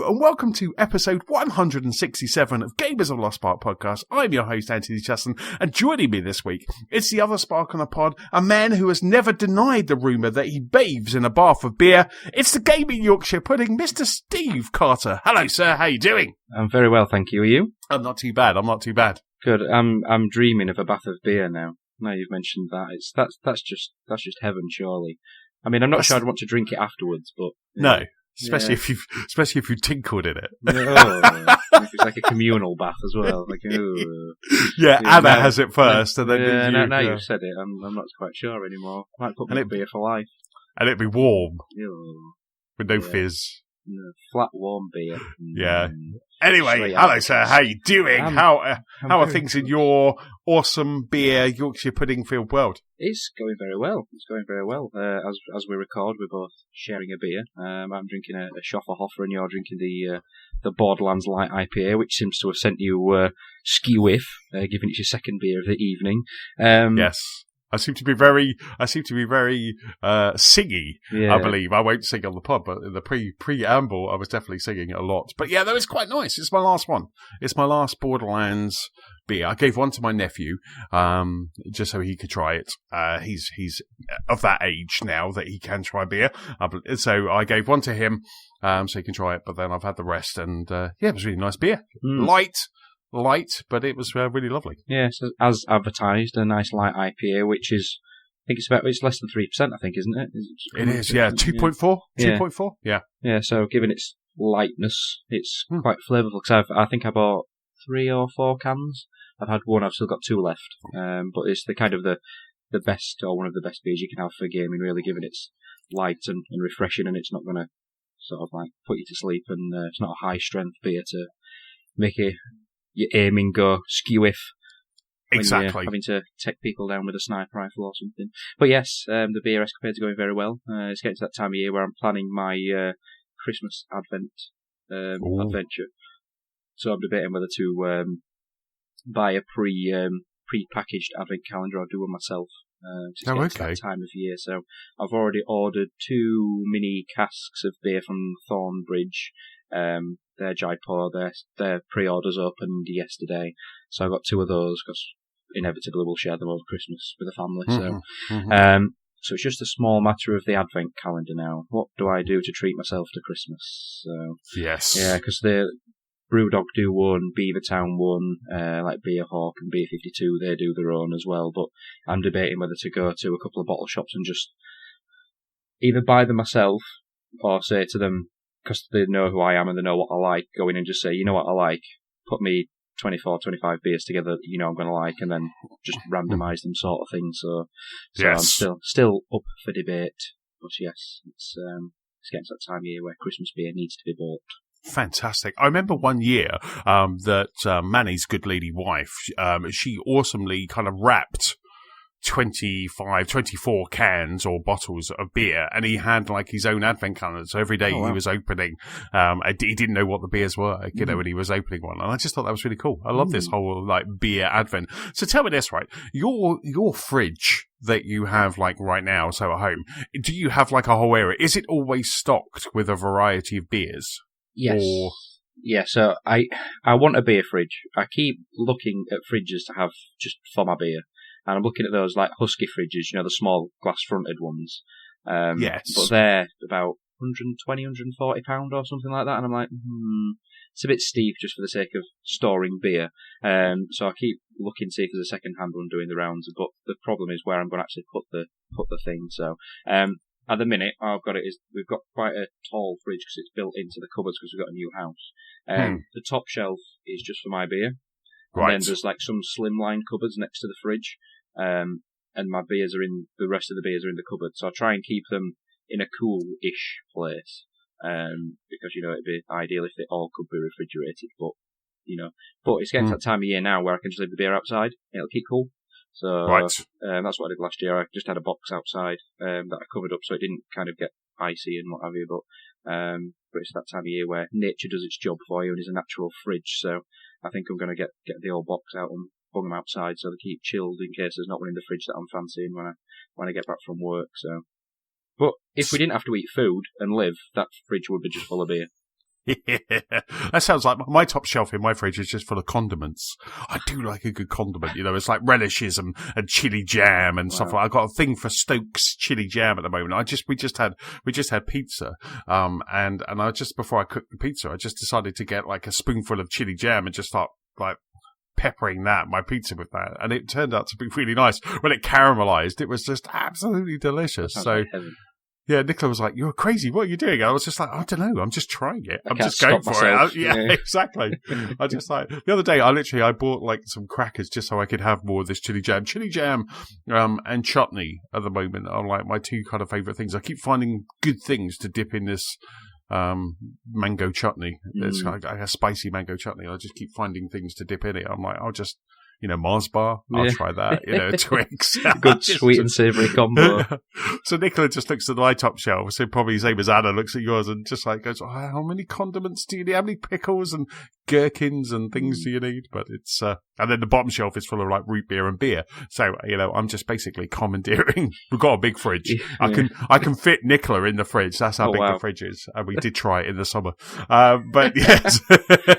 Hello and welcome to episode 167 of Gamers of Lost Spark podcast. I'm your host, Antony, and joining me this week, it's the other spark on a pod, a man who has never denied the rumour that he bathes in a bath of beer. It's the gaming Yorkshire pudding, Mr. Steve Carter. Hello, sir. How you doing? I'm very well, thank you. Are you? I'm not too bad. Good. I'm dreaming of a bath of beer now. Now you've mentioned that, that's just heaven, surely. I mean, I'm not sure I'd want to drink it afterwards, but no, especially if you tinkled in it. Oh, it's like a communal bath as well. Like, Anna has it first, and then now you've said it, I'm not quite sure anymore. Might put me beer for life, and it'd be warm with no fizz. No, flat warm beer. Yeah. Anyway, hello, sir. How you doing? How are things in your awesome beer Yorkshire pudding filled world? It's going very well. As we record, we're both sharing a beer. I'm drinking a Schofferhofer, and you're drinking the Borderlands Light IPA, which seems to have sent you ski-whiff, given it's your second beer of the evening. Yes. I seem to be very singy, yeah. I believe. I won't sing on the pod, but in the preamble, I was definitely singing a lot. But yeah, that was quite nice. It's my last one. It's my last Borderlands beer. I gave one to my nephew, just so he could try it. He's of that age now that he can try beer. So I gave one to him, so he can try it. But then I've had the rest, and it was really nice beer. Light, but it was really lovely. Yeah, so as advertised, a nice light IPA, which is, I think it's less than 3%, I think, isn't it? It is, yeah. 2.4? Yeah. 2.4? Yeah. Yeah, so given its lightness, it's quite flavourful, because I think I bought 3 or 4 cans. I've had one, I've still got 2 left. But it's the kind of the best, or one of the best beers you can have for gaming, really, given it's light and refreshing, and it's not going to sort of like put you to sleep, and it's not a high-strength beer to make your aiming go skew-if. Exactly. When you're having to take people down with a sniper rifle or something. But yes, the beer escapade is going very well. It's getting to that time of year where I'm planning my Christmas Advent adventure. So I'm debating whether to buy a pre-packaged Advent calendar or do one myself. It's getting to that time of year. So I've already ordered 2 mini casks of beer from Thornbridge. Their Jaipur, their pre-orders opened yesterday, so I got 2 of those because inevitably we'll share them over Christmas with the family. So it's just a small matter of the Advent calendar now. What do I do to treat myself to Christmas? So yes, yeah, because the Brewdog do one, Beavertown one, like Beer Hawk and Beer 52, they do their own as well. But I'm debating whether to go to a couple of bottle shops and just either buy them myself or say to them, because they know who I am and they know what I like, go in and just say, you know what I like, put me 24, 25 beers together that you know I'm going to like, and then just randomise them sort of thing. So yes. I'm still up for debate, but yes, it's getting to that time of year where Christmas beer needs to be bought. Fantastic. I remember one year that Manny's good lady wife, she awesomely kind of wrapped 24 cans or bottles of beer, and he had like his own advent calendar. So every day he was opening, he didn't know what the beers were, when he was opening one. And I just thought that was really cool. I love this whole like beer advent. So tell me this, right? Your fridge that you have like right now, so at home, do you have like a whole area? Is it always stocked with a variety of beers? Yes. Yeah, so I want a beer fridge. I keep looking at fridges to have just for my beer. And I'm looking at those like Husky fridges, the small glass-fronted ones. Yes. But they're about £120, £140 or something like that. And I'm like, it's a bit steep just for the sake of storing beer. So I keep looking to see if there's a second-hand one doing the rounds. But the problem is where I'm going to actually put the thing. So at the minute, I've got we've got quite a tall fridge because it's built into the cupboards because we've got a new house. The top shelf is just for my beer. Right. And then there's like some slimline cupboards next to the fridge, and the rest of the beers are in the cupboard. So I try and keep them in a cool-ish place, because it'd be ideal if they all could be refrigerated. But it's getting to that time of year now where I can just leave the beer outside. It'll keep cool. So that's what I did last year. I just had a box outside that I covered up so it didn't kind of get icy and what have you. But it's that time of year where nature does its job for you and is a natural fridge. So I think I'm going to get the old box out and bung them outside so they keep chilled in case there's not one in the fridge that I'm fancying when I get back from work. So, but if we didn't have to eat food and live, that fridge would be just full of beer. Yeah. That sounds like my top shelf in my fridge is just full of condiments. I do like a good condiment, it's like relishes and chili jam and stuff like that. I've got a thing for Stokes chili jam at the moment. We just had pizza. And I just, before I cooked the pizza, I just decided to get like a spoonful of chili jam and just start like peppering my pizza with that. And it turned out to be really nice. When it caramelized, it was just absolutely delicious. So, yeah, Nicola was like, "You're crazy. What are you doing?" I was just like, "I don't know. I'm just trying it. I'm just going for it." Yeah, exactly. I just like, the other day, I bought like some crackers just so I could have more of this chili jam. Chili jam, and chutney at the moment are like my two kind of favorite things. I keep finding good things to dip in this mango chutney. It's like a spicy mango chutney. I just keep finding things to dip in it. I'm like, I'll just, Mars bar, I'll try that. Twix. Good sweet and savoury combo. Yeah. So Nicola just looks at my top shelf, so probably same as Anna looks at yours and just like goes, how many condiments do you need? How many pickles and gherkins and things do you need? But it's, and then the bottom shelf is full of like root beer and beer. So, I'm just basically commandeering. We've got a big fridge. Yeah. I can fit Nicola in the fridge. That's how big the fridge is. And we did try it in the summer. But yes.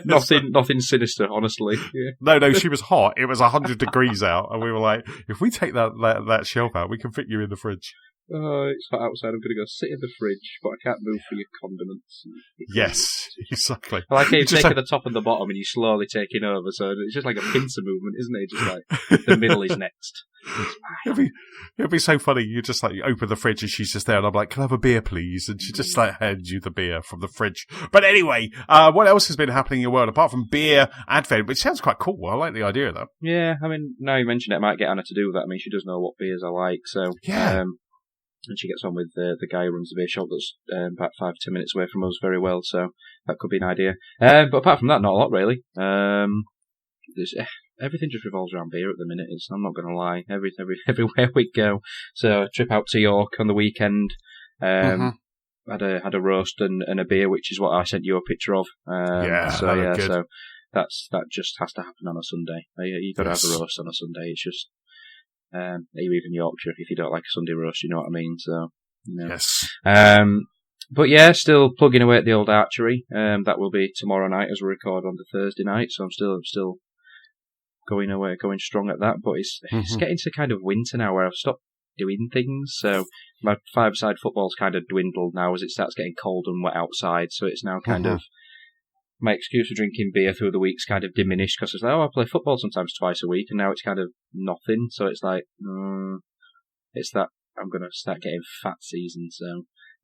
nothing sinister, honestly. Yeah. No, she was hot. It was 100 degrees out. And we were like, if we take that shelf out, we can fit you in the fridge. Oh, it's hot outside. I'm going to go sit in the fridge, but I can't move for your condiments. Yes, exactly. I like how you take at the top and the bottom and you slowly taking over, so it's just like a pincer movement, isn't it? Just like, the middle is next. It'll be so funny. You just like, you open the fridge and she's just there and I'm like, "Can I have a beer, please?" And she just like hands you the beer from the fridge. But anyway, what else has been happening in your world apart from beer advent, which sounds quite cool. I like the idea of that. Yeah, I mean, now you mention it, I might get Anna to do that. I mean, she does know what beers I like, so yeah. And she gets on with the guy who runs the beer shop that's about 5-10 minutes away from us very well, so that could be an idea. But apart from that, not a lot really. Everything just revolves around beer at the minute. I'm not going to lie. Everywhere we go. So a trip out to York on the weekend. Had a roast and a beer, which is what I sent you a picture of. So that just has to happen on a Sunday. You got to have a roast on a Sunday. It's just. You even Yorkshire if you don't like a Sunday roast, you know what I mean? So, Yes. But yeah, still plugging away at the old archery. That will be tomorrow night as we record on the Thursday night. So I'm still going strong at that. But it's getting to kind of winter now where I've stopped doing things. So my 5-a-side football's kind of dwindled now as it starts getting cold and wet outside. So it's now kind of. My excuse for drinking beer through the week's kind of diminished because it's like, I play football sometimes twice a week, and now it's kind of nothing. So it's like, it's that I'm going to start getting fat season. So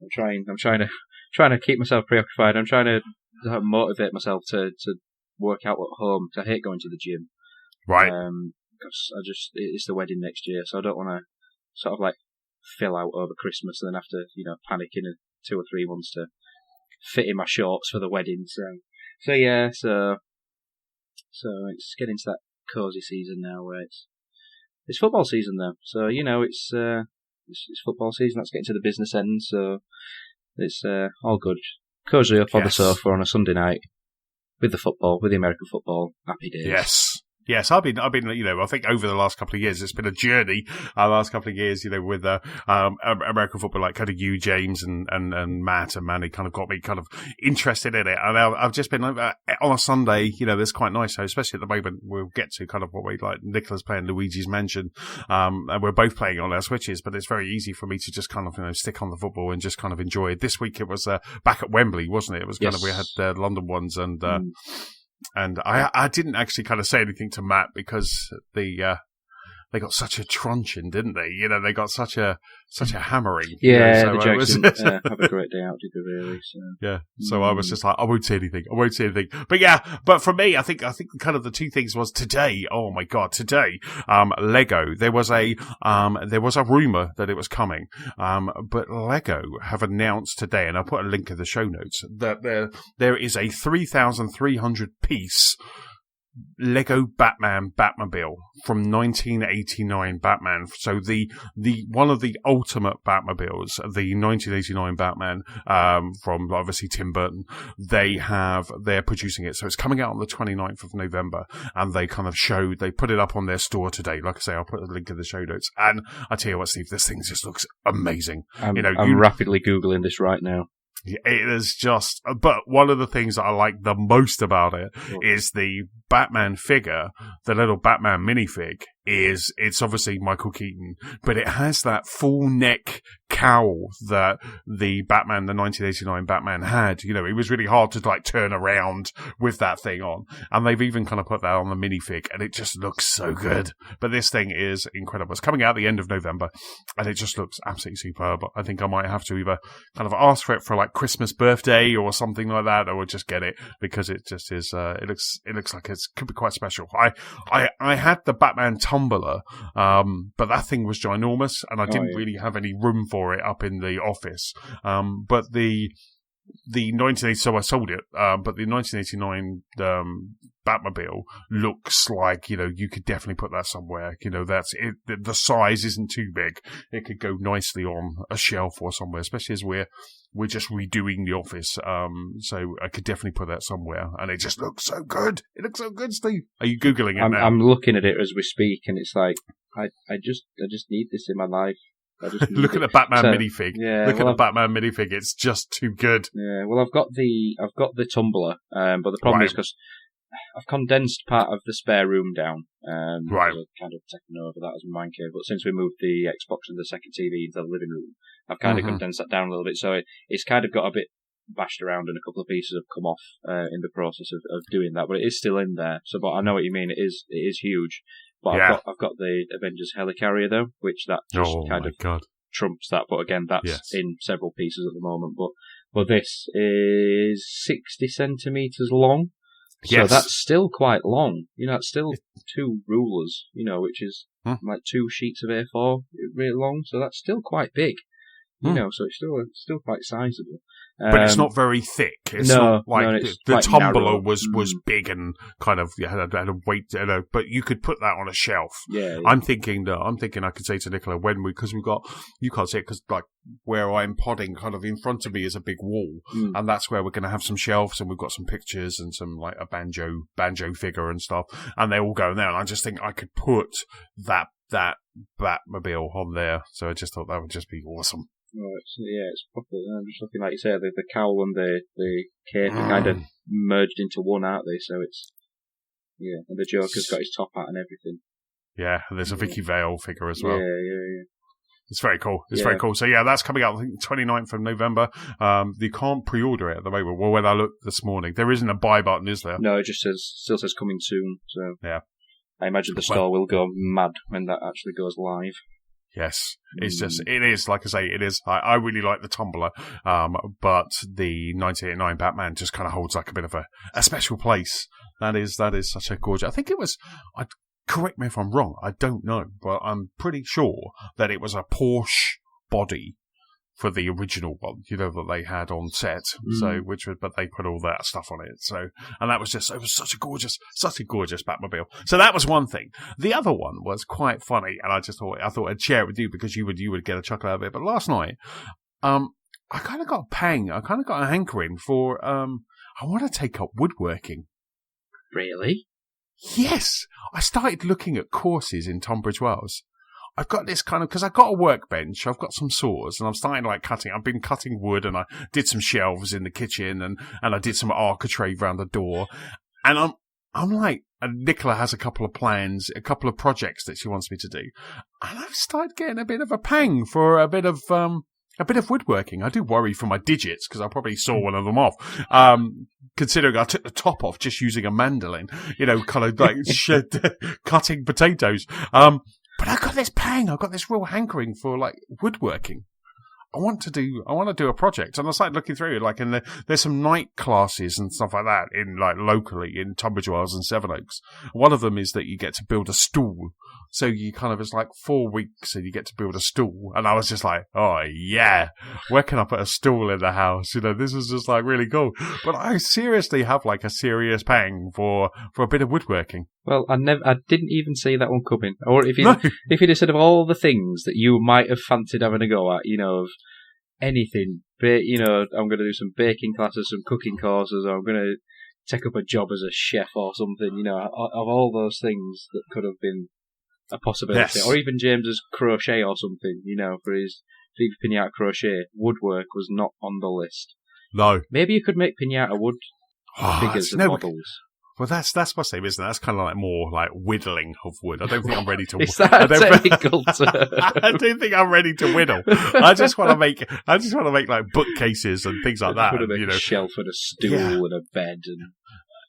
I'm trying to keep myself preoccupied. I'm trying to motivate myself to work out at home. Cause I hate going to the gym, right? Because it's the wedding next year, so I don't want to sort of like fill out over Christmas and then have to panic in 2 or 3 months to fit in my shorts for the wedding. So yeah, so it's getting to that cosy season now where it's football season though. So it's football season. That's getting to the business end. So it's all good. Cozy up on the sofa on a Sunday night with the football, with the American football. Happy days. Yes, I've been, I think over the last couple of years, it's been a journey. The last couple of years, with American football, like kind of you, James, and Matt and Manny, kind of got me kind of interested in it. And I've just been on a Sunday, it's quite nice. So especially at the moment, we'll get to kind of what we like. Nicola's playing Luigi's Mansion, and we're both playing on our Switches. But it's very easy for me to just kind of stick on the football and just kind of enjoy it. This week it was back at Wembley, wasn't it? It was kind of we had the London ones and. And I didn't actually kind of say anything to Matt because they got such a truncheon, didn't they? They got such a hammering. Yeah, so the Jags didn't have a great day out, did they really? So. Yeah, so I was just like, I won't say anything. But for me, I think kind of the two things was today. Oh my god, today, Lego. There was a rumor that it was coming, but Lego have announced today, and I'll put a link in the show notes that there is a 3,300 piece Lego Batmobile from 1989 Batman. So the one of the ultimate Batmobiles, the 1989 Batman, from obviously Tim Burton. They're producing it. So it's coming out on the 29th of November, and they put it up on their store today. Like I say, I'll put a link in the show notes. And I tell you what, Steve, this thing just looks amazing. I'm rapidly Googling this right now. It is just, but one of the things that I like the most about it is the Batman figure, the little Batman minifig. It's obviously Michael Keaton, but it has that full neck cowl that the 1989 Batman had. You know, it was really hard to like turn around with that thing on, and they've even kind of put that on the minifig, and it just looks so good. But this thing is incredible. It's coming out at the end of November, and it just looks absolutely superb. I think I might have to either kind of ask for it for like Christmas birthday or something like that, or just get it because it just is. It looks like it could be quite special. I had the Batman tumbler, but that thing was ginormous, and I didn't really have any room for it up in the office. But the 1980, so I sold it. But the 1989 Batmobile looks like, you know, you could definitely put that somewhere. You know, that's it. The size isn't too big. It could go nicely on a shelf or somewhere, especially as we're just redoing the office. So I could definitely put that somewhere, and it just looks so good. It looks so good, Steve. Are you Googling it now? I'm looking at it as we speak, and it's like I just need this in my life. Look at the Batman minifig. Yeah, look at the Batman minifig. It's just too good. Yeah. Well, I've got the tumbler, but the problem is because I've condensed part of the spare room down. Right. I've kind of taken over that as my man cave. But since we moved the Xbox and the second TV into the living room, I've kind of condensed that down a little bit. So it's kind of got a bit bashed around, and a couple of pieces have come off in the process of doing that. But it is still in there. So, but I know what you mean. It is huge. But I've got the Avengers helicarrier though, which that just trumps that. But again, that's in several pieces at the moment. But this is 60 centimeters long. So that's still quite long. You know, it's still 2 rulers, you know, which is like 2 sheets of A4 really long. So that's still quite big. You know, so it's still quite sizable. But it's not very thick. It's not like the tumbler was big and kind of had a weight, but you could put that on a shelf. Yeah. I'm thinking I could say to Nicola because you can't see it because like where I'm podding, kind of in front of me is a big wall, and that's where we're going to have some shelves, and we've got some pictures and some like a banjo figure and stuff, and they all go there. And I just think I could put that Batmobile on there, so I just thought that would just be awesome. Right, so it's proper. I'm just looking, like you say, the cowl and the cape are kind of merged into one, aren't they? So it's and the Joker's got his top hat and everything. Yeah, and there's a Vicky Vale figure as well. Yeah. It's very cool. It's very cool. So that's coming out, I think, 29th of November. You can't pre-order it at the moment. Well, when I looked this morning, there isn't a buy button, is there? No, it just still says coming soon. So yeah, I imagine the store will go mad when that actually goes live. Yes, it's just, it is, like I say, it is, I really like the tumbler, but the 1989 Batman just kind of holds like a bit of a special place. That is such a gorgeous, I think it was, correct me if I'm wrong, I don't know, but I'm pretty sure that it was a Porsche body for the original one, you know, that they had on set. So, but they put all that stuff on it. So, and that was just, it was such a gorgeous Batmobile. So that was one thing. The other one was quite funny, and I thought I'd share it with you because you would get a chuckle out of it. But last night, I kind of got a pang. I kind of got a hankering for, I want to take up woodworking. Really? Yes. I started looking at courses in Tunbridge Wells. I've got this kind of, because I've got a workbench, I've got some saws, and I'm starting like cutting. I've been cutting wood, and I did some shelves in the kitchen, and I did some architrave around the door. And I'm like, and Nicola has a couple of plans, a couple of projects that she wants me to do. And I've started getting a bit of a pang for a bit of woodworking. I do worry for my digits, because I probably saw one of them off. Considering I took the top off just using a mandolin, you know, kind of like cutting potatoes. But I got this pang. I got this real hankering for like woodworking. I want to do a project, and I started looking through it. Like, there's some night classes and stuff like that in like locally in Tunbridge Wells and Sevenoaks. One of them is that you get to build a stool. So you kind of, it's like 4 weeks and you get to build a stool. And I was just like, oh yeah, where can I put a stool in the house? You know, this is just like really cool. But I seriously have like a serious pang for a bit of woodworking. Well, I didn't even see that one coming. Or if you'd have said of all the things that you might have fancied having a go at, you know, of anything, you know, I'm going to do some baking classes, some cooking courses, or I'm going to take up a job as a chef or something, you know, of all those things that could have been a possibility. Yes. Or even James's crochet or something, you know, for his pinata crochet, woodwork was not on the list. No. Maybe you could make pinata wood figures and models. Well, that's my same, isn't it? That's kind of like more like whittling of wood. I don't think I'm ready to. Is that a technical term? I don't think I'm ready to whittle. I just want to make like bookcases and things like that. Put a shelf and a stool and a bed and.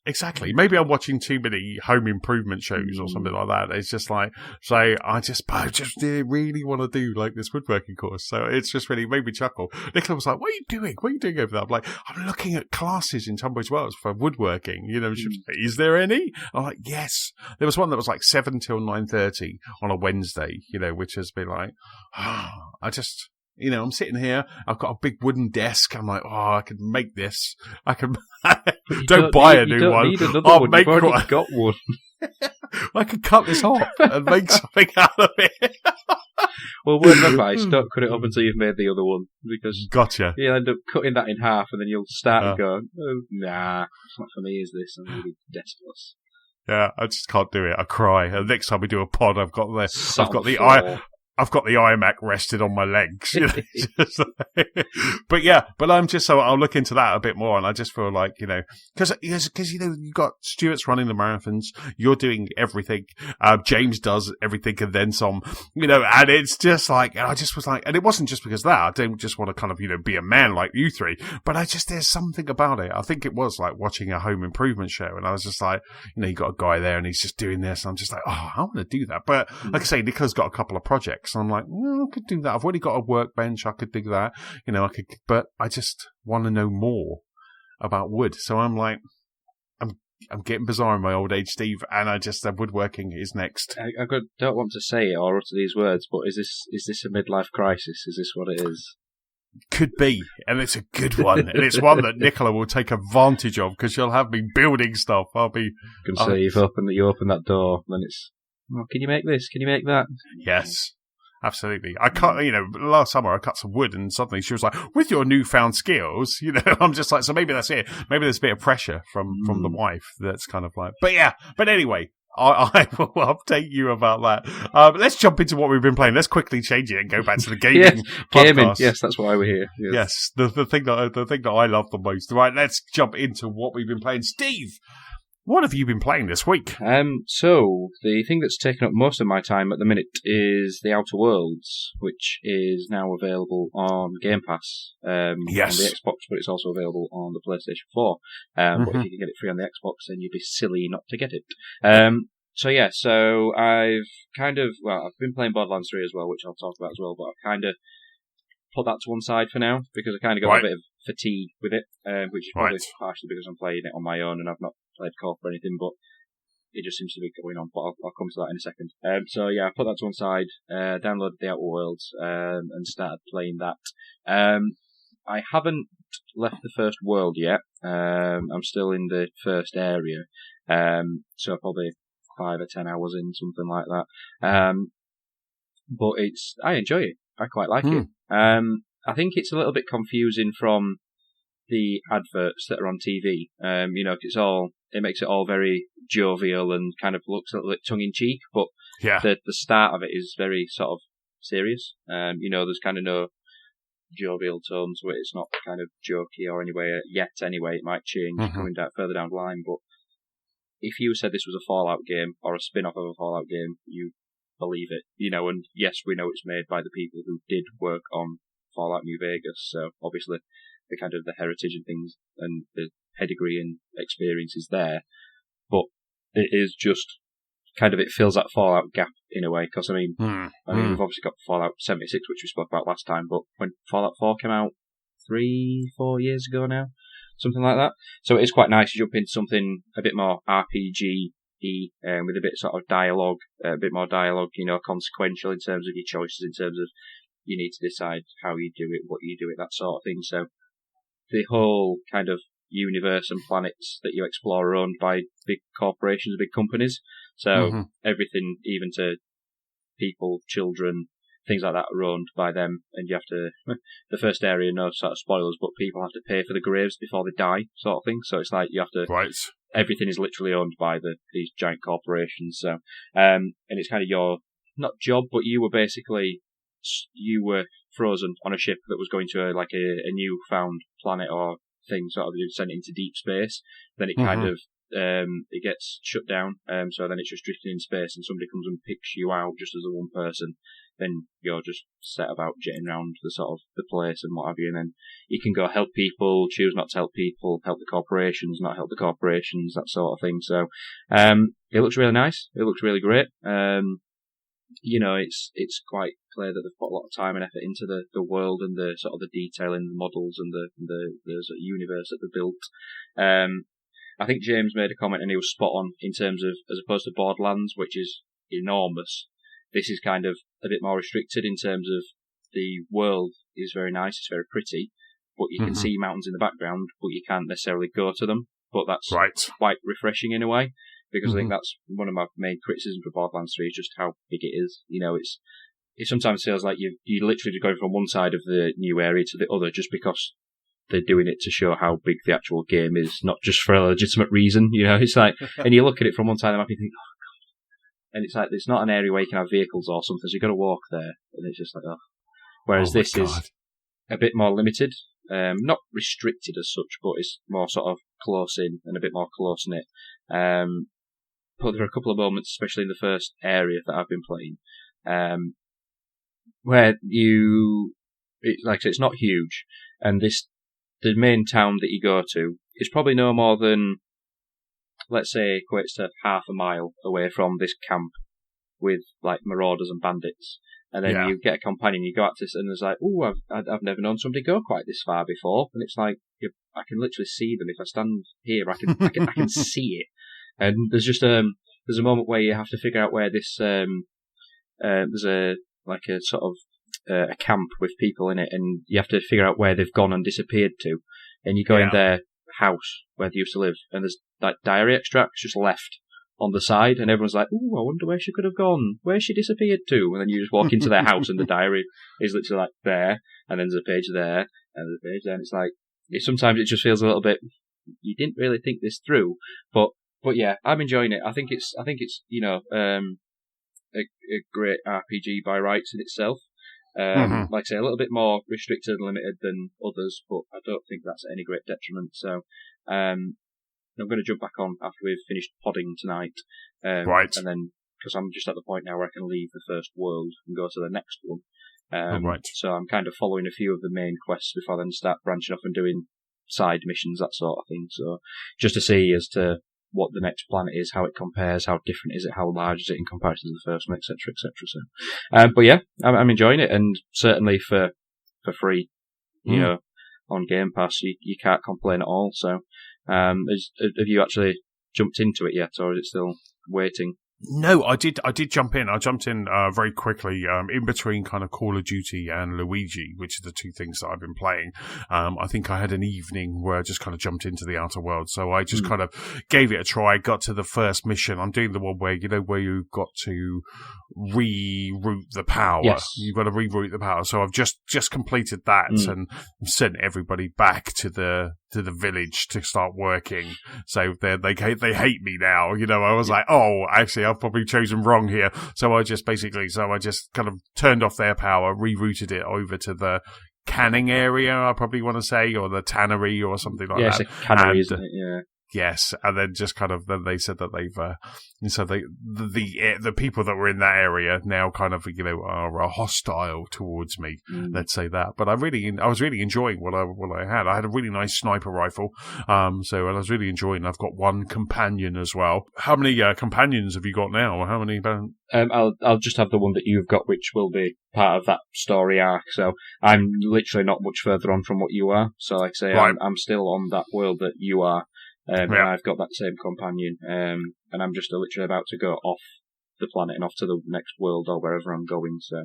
Exactly. Maybe I'm watching too many home improvement shows or something like that. It's just like, so I just really want to do like this woodworking course. So it's just really made me chuckle. Nicola was like, what are you doing? What are you doing over there? I'm like, I'm looking at classes in Tunbridge Wells for woodworking. You know, is there any? I'm like, yes. There was one that was like 7 till 9:30 on a Wednesday, you know, which has been like, you know, I'm sitting here. I've got a big wooden desk. I'm like, I could make this. I can. don't buy a new one. I'll make one. You've got one. I could cut this off and make something out of it. Well, word of advice: don't cut it up until you've made the other one, because gotcha. You'll end up cutting that in half, and then you'll start and go, "Nah, it's not for me. Is this? I'm really desperate." Yeah, I just can't do it. I cry. And next time we do a pod, I've got the iMac rested on my legs. You know? but I'm just so I'll look into that a bit more, and I just feel like, you know, because you know, you've got Stuart's running the marathons, you're doing everything, James does everything and then some, you know, and it's just like, I just was like, and it wasn't just because of that. I don't just want to kind of, you know, be a man like you three, but there's something about it. I think it was like watching a home improvement show, and I was just like, you know, you got a guy there and he's just doing this, and I'm just like, I want to do that. But like I say, Nicola's got a couple of projects. I'm like, I could do that. I've already got a workbench. I could do that. You know, but I just want to know more about wood. So I'm like, I'm getting bizarre in my old age, Steve, and woodworking is next. I don't want to say it or utter these words, but is this a midlife crisis? Is this what it is? Could be, and it's a good one, and it's one that Nicola will take advantage of, because she'll have me building stuff. You open that door, then it's, can you make this? Can you make that? Yes. Absolutely. I cut, you know, last summer I cut some wood, and suddenly she was like, with your newfound skills, you know, I'm just like, so maybe that's it. Maybe there's a bit of pressure from the wife that's kind of like, but anyway, I will update you about that. Let's jump into what we've been playing. Let's quickly change it and go back to the gaming gaming. Yes, that's why we're here. Yes, the thing that I love the most. Right, let's jump into what we've been playing. Steve, what have you been playing this week? So the thing that's taken up most of my time at the minute is The Outer Worlds, which is now available on Game Pass. Yes. On the Xbox, but it's also available on the PlayStation 4. But if you can get it free on the Xbox, then you'd be silly not to get it. So I've been playing Borderlands 3 as well, which I'll talk about as well, but I've kind of put that to one side for now, because I kind of got a bit of fatigue with it, which is probably partially because I'm playing it on my own and I've not played co-op or anything, but it just seems to be going on, but I'll come to that in a second. I put that to one side, downloaded The Outer Worlds, and started playing that. I haven't left the first world yet. I'm still in the first area, so probably 5 or 10 hours in, something like that. But I enjoy it. I quite like it. I think it's a little bit confusing from the adverts that are on TV. You know, it makes it all very jovial and kind of looks a little bit tongue in cheek, but the start of it is very sort of serious. You know, there's kind of no jovial tones where it's not kind of jokey or anyway yet. Anyway, it might change coming further down the line. But if you said this was a Fallout game or a spin-off of a Fallout game, you believe it, you know, and yes, we know it's made by the people who did work on Fallout New Vegas, so obviously the kind of the heritage and things and the pedigree and experience is there, but it is just kind of, it fills that Fallout gap in a way, because I mean, we've obviously got Fallout 76, which we spoke about last time, but when Fallout 4 came out 3-4 years ago now, something like that, so it is quite nice to jump into something a bit more RPG with a bit sort of dialogue, a bit more dialogue, you know, consequential in terms of your choices, in terms of you need to decide how you do it, what you do it, that sort of thing. So the whole kind of universe and planets that you explore are owned by big corporations, big companies. So everything, even to people, children, things like that, are owned by them, and you have to, the first area, no sort of spoilers, but people have to pay for the graves before they die, sort of thing. So it's like you have to, everything is literally owned by these giant corporations. So, and it's kind of your, not job, but you were frozen on a ship that was going to a new found planet or thing, sort of sent into deep space. Then it kind of it gets shut down. So then it's just drifting in space, and somebody comes and picks you out just as a one person. Then you're just set about jetting around the sort of the place and what have you, and then you can go help people, choose not to help people, help the corporations, not help the corporations, that sort of thing. So, it looks really nice. It looks really great. It's quite clear that they've put a lot of time and effort into the world and the sort of the detail in the models and the sort of universe that they built. I think James made a comment and he was spot on in terms of, as opposed to Borderlands, which is enormous, this is kind of a bit more restricted in terms of the world is very nice, it's very pretty, but you can see mountains in the background, but you can't necessarily go to them. But that's quite refreshing in a way, because I think that's one of my main criticisms of Borderlands 3 is just how big it is. It sometimes feels like you literally going from one side of the new area to the other just because they're doing it to show how big the actual game is, not just for a legitimate reason. It's like, and you look at it from one side of the map, you think, oh, and it's like, it's not an area where you can have vehicles or something, so you've got to walk there, and it's just like, oh. Whereas this is a bit more limited, not restricted as such, but it's more sort of close in and a bit more close knit. But there are a couple of moments, especially in the first area that I've been playing, where like I said, it's not huge, and the main town that you go to is probably no more than, let's say, equates to half a mile away from this camp with like marauders and bandits. And then you get a companion, you go out to this, and there's like, oh, I've never known somebody go quite this far before. And it's like, I can literally see them. If I stand here, I can see it. And there's just there's a moment where you have to figure out where this there's a sort of a camp with people in it, and you have to figure out where they've gone and disappeared to. And you go in their house where they used to live, and there's like diary extracts just left on the side, and everyone's like, "Ooh, I wonder where she could have gone, where she disappeared to." And then you just walk into their house, and the diary is literally like there, and then there's a page there, and there's a page there, and it's like, sometimes it just feels a little bit, you didn't really think this through, but yeah, I'm enjoying it. I think it's a great RPG by rights in itself. Like I say, a little bit more restricted and limited than others, but I don't think that's at any great detriment. So, I'm going to jump back on after we've finished podding tonight. Right. And then, because I'm just at the point now where I can leave the first world and go to the next one. Right. So I'm kind of following a few of the main quests before I then start branching off and doing side missions, that sort of thing. So just to see as to what the next planet is, how it compares, how different is it, how large is it in comparison to the first one, etc., etc. So, but yeah, I'm enjoying it, and certainly for free, on Game Pass, you can't complain at all. So, have you actually jumped into it yet, or is it still waiting? No, I did jump in. I jumped in very quickly in between kind of Call of Duty and Luigi, which are the two things that I've been playing. I think I had an evening where I just kind of jumped into the outer world. So I just kind of gave it a try, got to the first mission. I'm doing the one where, where you've got to reroute the power. Yes. You've got to reroute the power. So I've just completed that and sent everybody back to the village to start working. So they hate me now. I was like, oh, actually, I've probably chosen wrong here. So I just kind of turned off their power, rerouted it over to the canning area, I probably want to say, or the tannery or something like that. Yes, a cannery, isn't it? Yeah. Yes, and then just kind of, then they said that they've, the people that were in that area now kind of, are hostile towards me. Let's say that. But I was really enjoying what I had. I had a really nice sniper rifle. And I was really enjoying. I've got one companion as well. How many companions have you got now? How many? I'll just have the one that you've got, which will be part of that story arc. So I'm literally not much further on from what you are. So like I say, right. I'm still on that world that you are. And I've got that same companion, and I'm just literally about to go off the planet and off to the next world or wherever I'm going. So,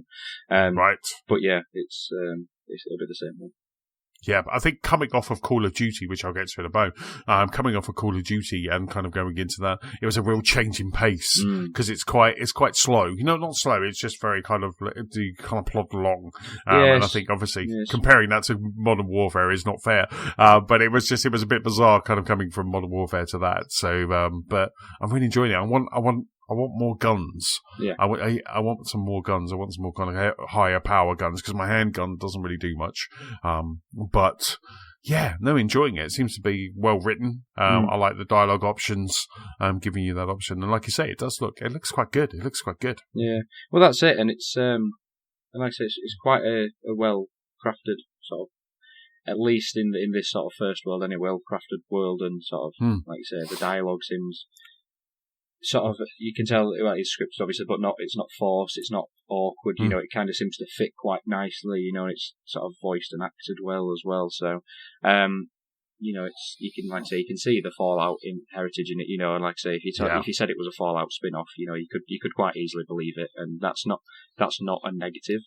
right. But yeah, it'll be the same one. Yeah, but I think coming off of Call of Duty, which I'll get to in a moment, coming off of Call of Duty and kind of going into that, it was a real change in pace because it's quite slow. Not slow. It's just very kind of you kind of plod along. And I think obviously comparing that to Modern Warfare is not fair. But it was a bit bizarre, kind of coming from Modern Warfare to that. So, but I'm really enjoying it. I want more guns. Yeah. I want some more guns. I want some more kind of higher power guns because my handgun doesn't really do much. But Yeah, no, enjoying it. It seems to be well written. I like the dialogue options, giving you that option. And like you say, it looks quite good. It looks quite good. Yeah. Well, that's it. And it's, and like I say, it's quite a well crafted sort of, at least in this sort of first world, any well crafted world, and sort of, like you say, the dialogue seems sort of, you can tell, well, it's scripted obviously, but it's not forced, it's not awkward, you know, it kind of seems to fit quite nicely, you know, and it's sort of voiced and acted well as well, so, you know, you can see the Fallout in heritage in it, you know, and like I say, if you said it was a Fallout spin-off, you know, you could quite easily believe it, and that's not a negative,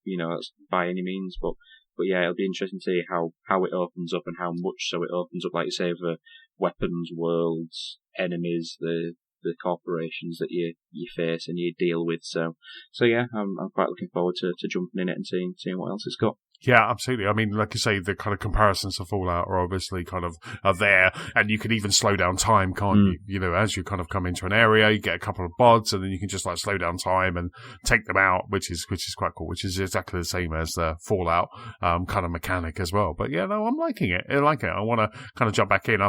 you know, that's by any means, but yeah, it'll be interesting to see how it opens up and how much so it opens up, like you say, for weapons, worlds, enemies, the corporations that you face and you deal with. So yeah, I'm quite looking forward to jumping in it and seeing what else it's got. Yeah, absolutely. I mean, like you say, the kind of comparisons to Fallout are obviously kind of are there, and you can even slow down time, can't you? You know, as you kind of come into an area, you get a couple of bods, and then you can just like slow down time and take them out, which is quite cool. Which is exactly the same as the Fallout kind of mechanic as well. But yeah, no, I'm liking it. I like it. I want to kind of jump back in.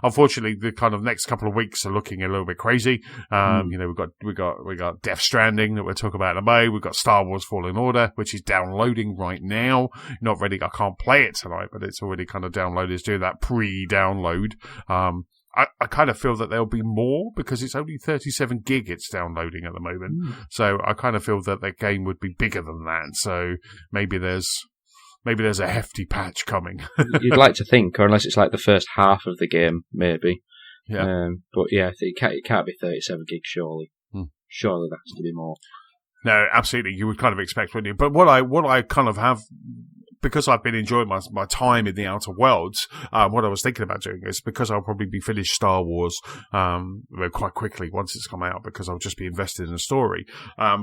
Unfortunately, the kind of next couple of weeks are looking a little bit crazy. You know, we got Death Stranding that we'll talk about in a moment. We've got Star Wars Fallen Order, which is downloading right now. Not ready. I can't play it tonight, but it's already kind of downloaded. It's doing that pre-download. I kind of feel that there'll be more because it's only 37 gig it's downloading at the moment. So I kind of feel that the game would be bigger than that. So maybe there's a hefty patch coming. You'd like to think, or unless it's like the first half of the game, maybe. Yeah. But yeah, it can't be 37 gig, surely. Surely that has to be more. No, absolutely. You would kind of expect, wouldn't you? But what I kind of have, because I've been enjoying my time in the Outer Worlds, what I was thinking about doing is because I'll probably be finished Star Wars quite quickly once it's come out because I'll just be invested in the story. I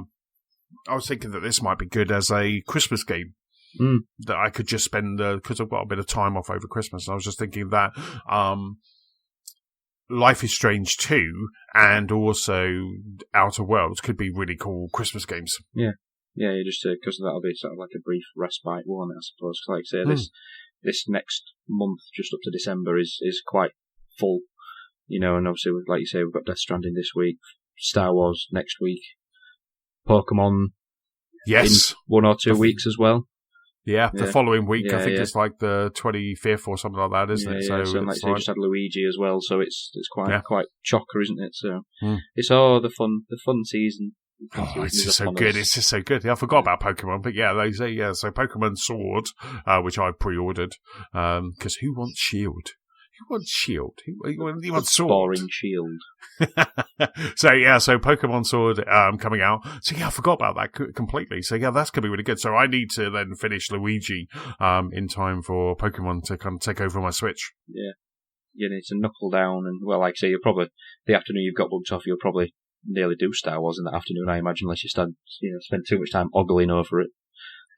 was thinking that this might be good as a Christmas game. That I could just spend, because I've got a bit of time off over Christmas. And I was just thinking that Life is Strange 2 and also Outer Worlds could be really cool Christmas games. Yeah, just because that'll be sort of like a brief respite, won't it, I suppose? Cause like I say, this next month, just up to December, is quite full, you know, and obviously, like you say, we've got Death Stranding this week, Star Wars next week, Pokemon in 1 or 2 weeks as well. Yeah, the following week, I think it's like the 25th or something like that, isn't it? So like you just had Luigi as well, so it's quite chocker, isn't it? So it's all the fun season. It's just so good. It's just so good. Yeah, I forgot about Pokemon, but yeah, they say so Pokemon Sword, which I pre-ordered, because who wants Shield? Who wants Shield? Who wants Sword? Boring Shield. So Pokemon Sword coming out. So yeah, I forgot about that completely. So yeah, that's going to be really good. So I need to then finish Luigi in time for Pokemon to kind of take over my Switch. Yeah. You need to knuckle down and, well, like I say, you'll probably, the afternoon you've got booked off, you'll probably nearly do Star Wars in that afternoon, I imagine, unless you spend too much time ogling over it.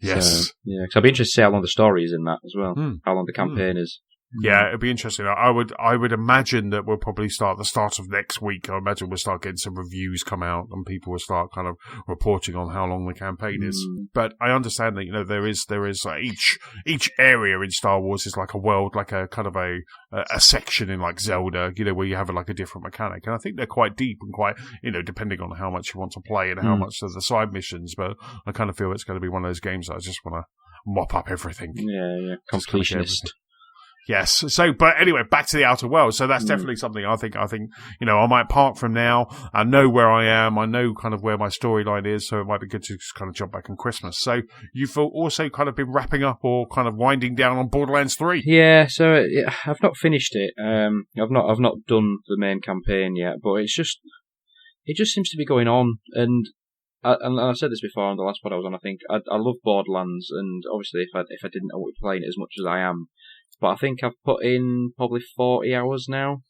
Yes. So, yeah, because I'd be interested to see how long the story is in that as well. How long the campaign is. Yeah, it'd be interesting. I would imagine that we'll probably start the start of next week. I imagine we'll start getting some reviews come out and people will start kind of reporting on how long the campaign is. But I understand that, you know, there is each area in Star Wars is like a world, like a kind of a section in like Zelda, you know, where you have like a different mechanic. And I think they're quite deep and quite, you know, depending on how much you want to play and how much of the side missions. But I kind of feel it's going to be one of those games that I just want to mop up everything. Yeah. Completionist. Yes. So, but anyway, back to the Outer Worlds. So that's definitely something I think, you know, I might park from now. I know where I am. I know kind of where my storyline is. So it might be good to just kind of jump back on Christmas. So you've also kind of been wrapping up or kind of winding down on Borderlands 3. Yeah. So I've not finished it. I've not done the main campaign yet, but it just seems to be going on. And I said this before on the last pod I was on. I think I love Borderlands, and obviously if I didn't know what we're playing it as much as I am. But I think I've put in probably 40 hours now,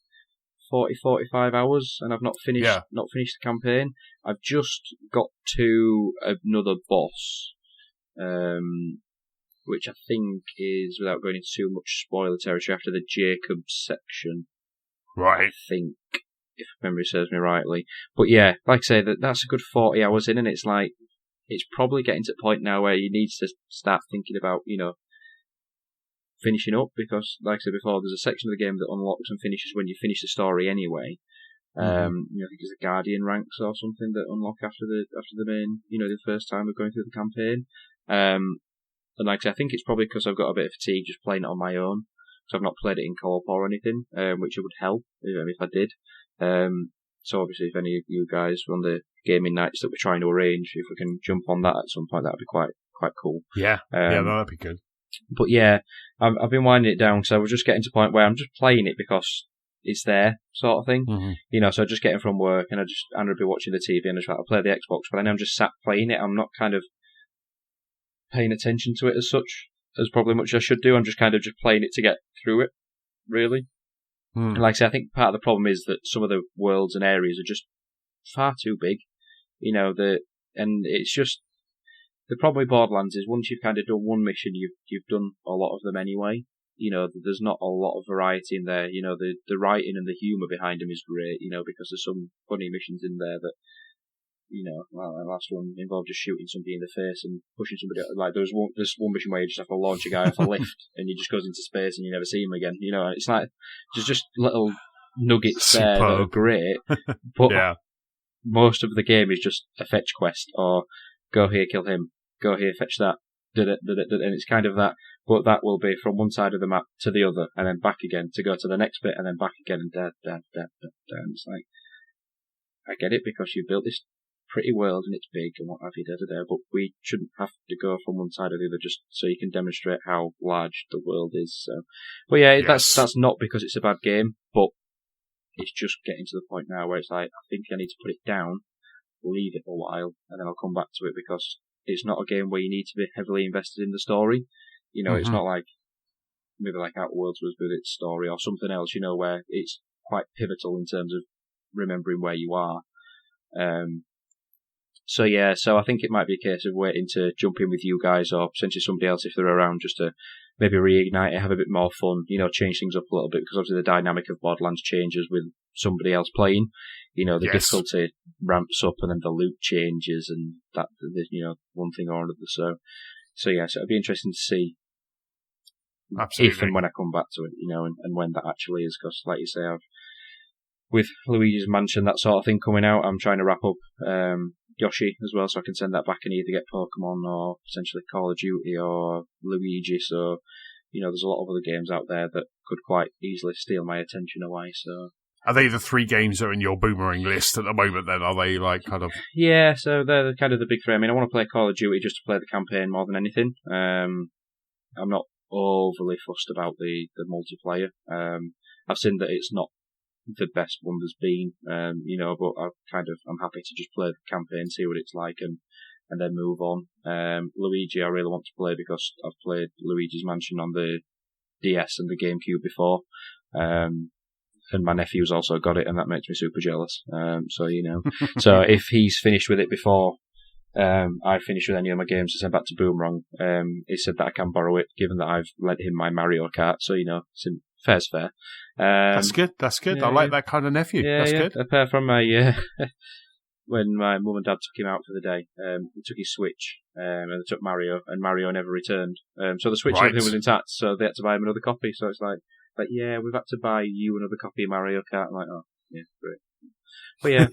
45 hours, and I've not finished the campaign. I've just got to another boss, which I think is, without going into too much spoiler territory, after the Jacob section. Right. I think, if memory serves me rightly. But yeah, like I say, that's a good 40 hours in, and it's like, it's probably getting to the point now where you need to start thinking about, you know, finishing up, because, like I said before, there's a section of the game that unlocks and finishes when you finish the story anyway. I think it's the Guardian ranks or something that unlock after the main, the first time of going through the campaign. And like I say, I think it's probably because I've got a bit of fatigue just playing it on my own, because I've not played it in co-op or anything, which it would help if I did. So obviously, if any of you guys on the gaming nights that we're trying to arrange, if we can jump on that at some point, that'd be quite cool. Yeah, that'd be good. But yeah, I've been winding it down, because I was just getting to the point where I'm just playing it because it's there, sort of thing. So just getting from work, and I'd be watching the TV, and I'll play the Xbox, but then I'm just sat playing it. I'm not kind of paying attention to it as such, as probably much as I should do. I'm just kind of just playing it to get through it, really. And like I say, I think part of the problem is that some of the worlds and areas are just far too big. And it's just, the problem with Borderlands is once you've kind of done one mission, you've done a lot of them anyway. There's not a lot of variety in there. The writing and the humour behind them is great, because there's some funny missions in there that, well, the last one involved just shooting somebody in the face and pushing somebody out. Like, there's one mission where you just have to launch a guy off a lift and he just goes into space and you never see him again. It's like, there's just little nuggets there that are great, but most of the game is just a fetch quest, or go here, kill him, go here, fetch that, and it's kind of that, but that will be from one side of the map to the other, and then back again to go to the next bit, and then back again, and da. It's like, I get it, because you've built this pretty world, and it's big, and what have you, but we shouldn't have to go from one side or the other just so you can demonstrate how large the world is. So, but yeah, that's not because it's a bad game, but it's just getting to the point now where it's like, I think I need to put it down, leave it a while, and then I'll come back to it, because it's not a game where you need to be heavily invested in the story. It's not like, maybe like Outer Worlds was with its story, or something else, where it's quite pivotal in terms of remembering where you are. So I think it might be a case of waiting to jump in with you guys, or potentially somebody else if they're around, just to maybe reignite it, have a bit more fun, change things up a little bit, because obviously the dynamic of Borderlands changes with somebody else playing. The difficulty ramps up, and then the loot changes, and that, one thing or another. So it'll be interesting to see if and when I come back to it, and when that actually is, because like you say, with Luigi's Mansion, that sort of thing coming out, I'm trying to wrap up Yoshi as well, so I can send that back and either get Pokemon or potentially Call of Duty or Luigi. So, there's a lot of other games out there that could quite easily steal my attention away. So, are they the 3 games that are in your boomerang list at the moment? Then are they like kind of? Yeah, so they're kind of the big 3. I mean, I want to play Call of Duty just to play the campaign more than anything. I'm not overly fussed about the multiplayer. I've seen that it's not the best one there's been, but I'm happy to just play the campaign, see what it's like, and then move on. Luigi, I really want to play, because I've played Luigi's Mansion on the DS and the GameCube before, and my nephew's also got it, and that makes me super jealous. So if he's finished with it before I finish with any of my games to send back to Boomerang, he said that I can borrow it, given that I've lent him my Mario Kart, so fair's fair. That's good. I like that kind of nephew. That's good. Apart from my when my mum and dad took him out for the day, they took his Switch, and they took Mario, and Mario never returned. So the Switch and everything was intact, so they had to buy him another copy. So it's like, we've had to buy you another copy of Mario Kart. I'm like, oh, yeah, great. But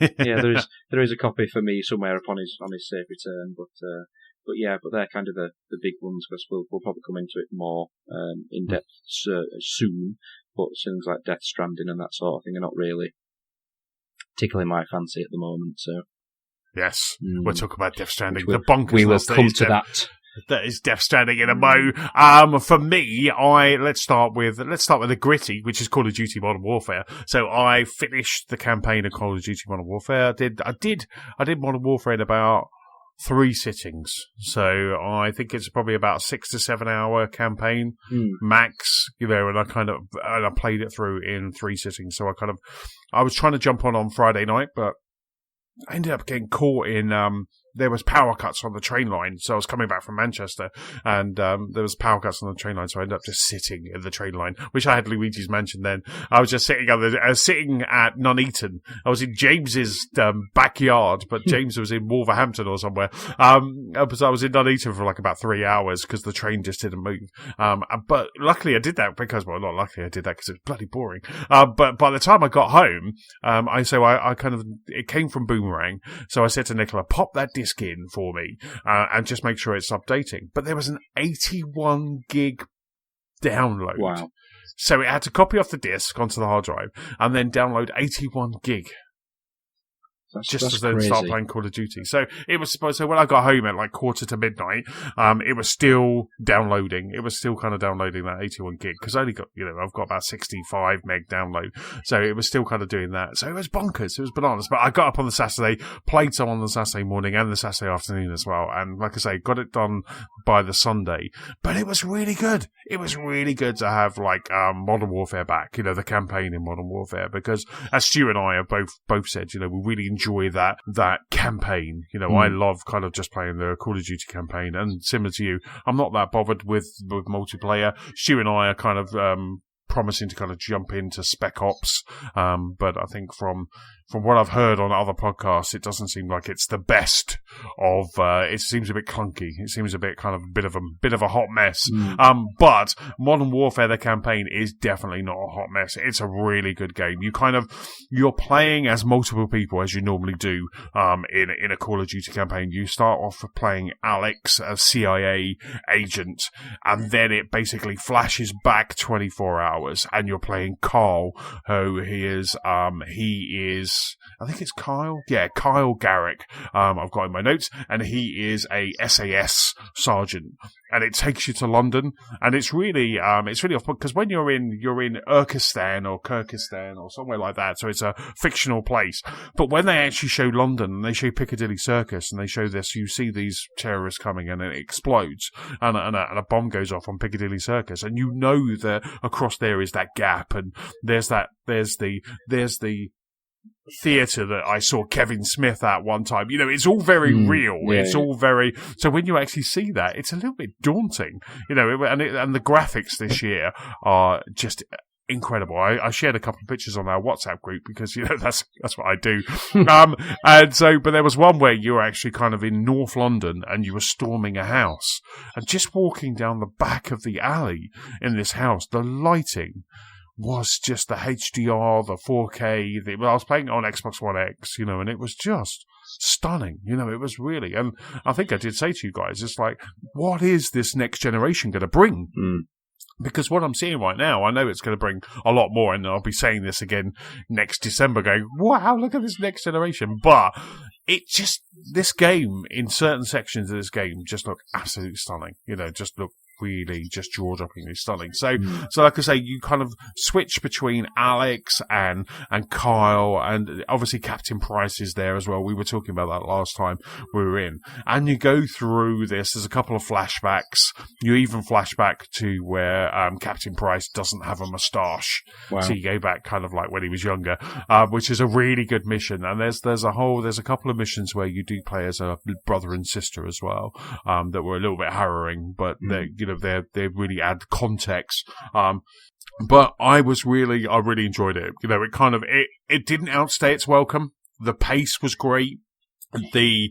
there is a copy for me somewhere on his safe return. But they're kind of the big ones, because we'll probably come into it more in depth soon. But things like Death Stranding and that sort of thing are not really tickling my fancy at the moment. So yes, we'll talk about Death Stranding. The bonkers. We will come to that. That is Death Stranding in a mo. For me, let's start with the gritty, which is Call of Duty Modern Warfare. So I finished the campaign of Call of Duty Modern Warfare. I did Modern Warfare in about 3 sittings. So I think it's probably about 6 to 7 hour campaign max, and I played it through in 3 sittings. So I was trying to jump on Friday night, but I ended up getting caught in there was power cuts on the train line. So I was coming back from Manchester, and there was power cuts on the train line. So I ended up just sitting in the train line. Wish I had Luigi's Mansion then. I was just sitting sitting at Nuneaton. I was in James's backyard, but James was in Wolverhampton or somewhere. I was in Nuneaton for like about 3 hours because the train just didn't move. But luckily I did that because, well, not luckily I did that because it was bloody boring. But by the time I got home, it came from Boomerang. So I said to Nicola, pop that disc in for me, and just make sure it's updating. But there was an 81 gig download. Wow. So it had to copy off the disc onto the hard drive and then download 81 gig. Just to then start playing Call of Duty. So it was supposed. So when I got home at like 1:45, it was still downloading. It was still kind of downloading that 81 gig because I only got, I've got about 65 meg download. So it was still kind of doing that. So it was bonkers. It was bananas. But I got up on the Saturday, played some on the Saturday morning and the Saturday afternoon as well. And like I say, got it done by the Sunday. But it was really good. It was really good to have like Modern Warfare back. The campaign in Modern Warfare, because as Stu and I have both said, we really enjoy that campaign. I love kind of just playing the Call of Duty campaign, and similar to you, I'm not that bothered with multiplayer. Stu and I are kind of promising to kind of jump into Spec Ops, but I think from what I've heard on other podcasts, it doesn't seem like it's the best of. It seems a bit clunky. It seems a bit kind of bit of a hot mess. But Modern Warfare, the campaign, is definitely not a hot mess. It's a really good game. You're playing as multiple people as you normally do in a Call of Duty campaign. You start off playing Alex, a CIA agent, and then it basically flashes back 24 hours, and you're playing Carl, who he is. I think it's Kyle. Yeah, Kyle Garrick. I've got in my notes, and he is a SAS sergeant, and it takes you to London, and it's really off because when you're in Urkistan or Kyrgyzstan or somewhere like that, so it's a fictional place. But when they actually show London and they show Piccadilly Circus and they show this, you see these terrorists coming and it explodes and a bomb goes off on Piccadilly Circus, and that across there is that gap, and there's the theatre that I saw Kevin Smith at one time. It's all very real. Yeah, it's all very. So when you actually see that, it's a little bit daunting. And the graphics this year are just incredible. I shared a couple of pictures on our WhatsApp group because that's what I do. But there was one where you were actually kind of in North London and you were storming a house, and just walking down the back of the alley in this house, the lighting was just the HDR, the 4K. I was playing it on Xbox One X, and it was just stunning. It was really, and I think I did say to you guys, it's like, what is this next generation going to bring? Because what I'm seeing right now, I know it's going to bring a lot more, and I'll be saying this again next December, going, wow, look at this next generation. But this game, in certain sections of this game, just look absolutely stunning. Just look really just jaw-droppingly stunning. So like I say, you kind of switch between Alex and Kyle, and obviously Captain Price is there as well. We were talking about that last time we were in. And you go through this. There's a couple of flashbacks. You even flash back to where Captain Price doesn't have a moustache. Wow. So you go back kind of like when he was younger, which is a really good mission. And there's a couple of missions where you do play as a brother and sister as well, that were a little bit harrowing, but they really add context. But I really enjoyed it. It kind of, it didn't outstay its welcome. The pace was great. The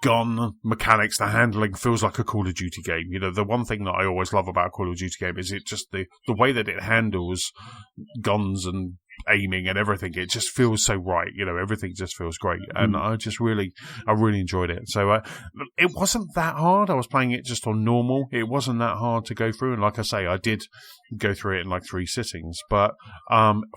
gun mechanics, the handling feels like a Call of Duty game. The one thing that I always love about a Call of Duty game is it just the way that it handles guns and aiming and everything. It just feels so right. Everything just feels great. And I really enjoyed it. So it wasn't that hard. I was playing it just on normal. It wasn't that hard to go through. And like I say, I did go through it in like 3 sittings, but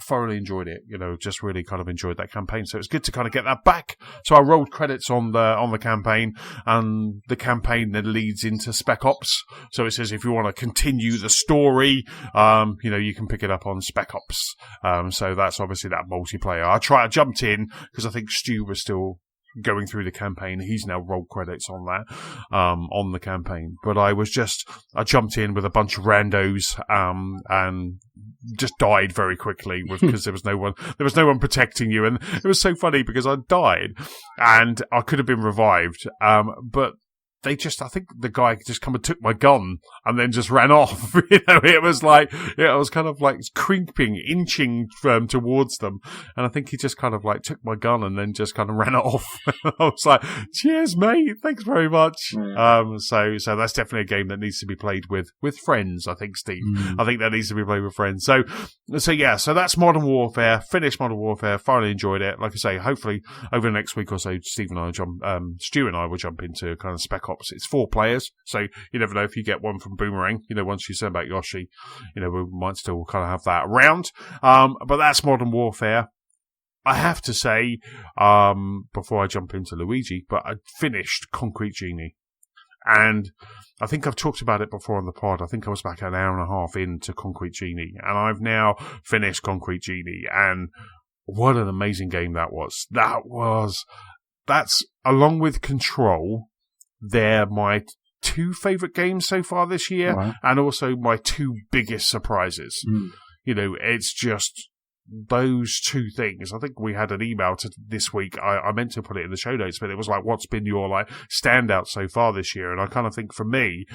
thoroughly enjoyed it. Just really kind of enjoyed that campaign. So it's good to kind of get that back. So I rolled credits on the campaign, and the campaign then leads into Spec Ops. So it says if you want to continue the story, you can pick it up on Spec Ops. So that's obviously that multiplayer. I jumped in because I think Stu was still going through the campaign. He's now rolled credits on that, on the campaign. But I jumped in with a bunch of randos, and just died very quickly because there was no one protecting you. And it was so funny because I died and I could have been revived. But I think the guy just come and took my gun and then just ran off. It was like, I was kind of like creeping, inching towards them. And I think he just kind of like took my gun and then just kind of ran off. I was like, cheers, mate. Thanks very much. So that's definitely a game that needs to be played with friends, I think, Steve. I think that needs to be played with friends. So that's Modern Warfare. Finished Modern Warfare. Thoroughly enjoyed it. Like I say, hopefully over the next week or so, Stu and I will jump into kind of Spec Ops. It's 4 players, so you never know if you get one from Boomerang. Once you send back Yoshi, we might still kind of have that around. But that's Modern Warfare. I have to say, before I jump into Luigi, but I finished Concrete Genie. And I think I've talked about it before on the pod. I think I was back an hour and a half into Concrete Genie, and I've now finished Concrete Genie. And what an amazing game that was. That's along with Control. They're my 2 favourite games so far this year, right, and also my 2 biggest surprises. It's just those 2 things. I think we had an email this week. I meant to put it in the show notes, but it was like, what's been your like standout so far this year? And I kind of think for me,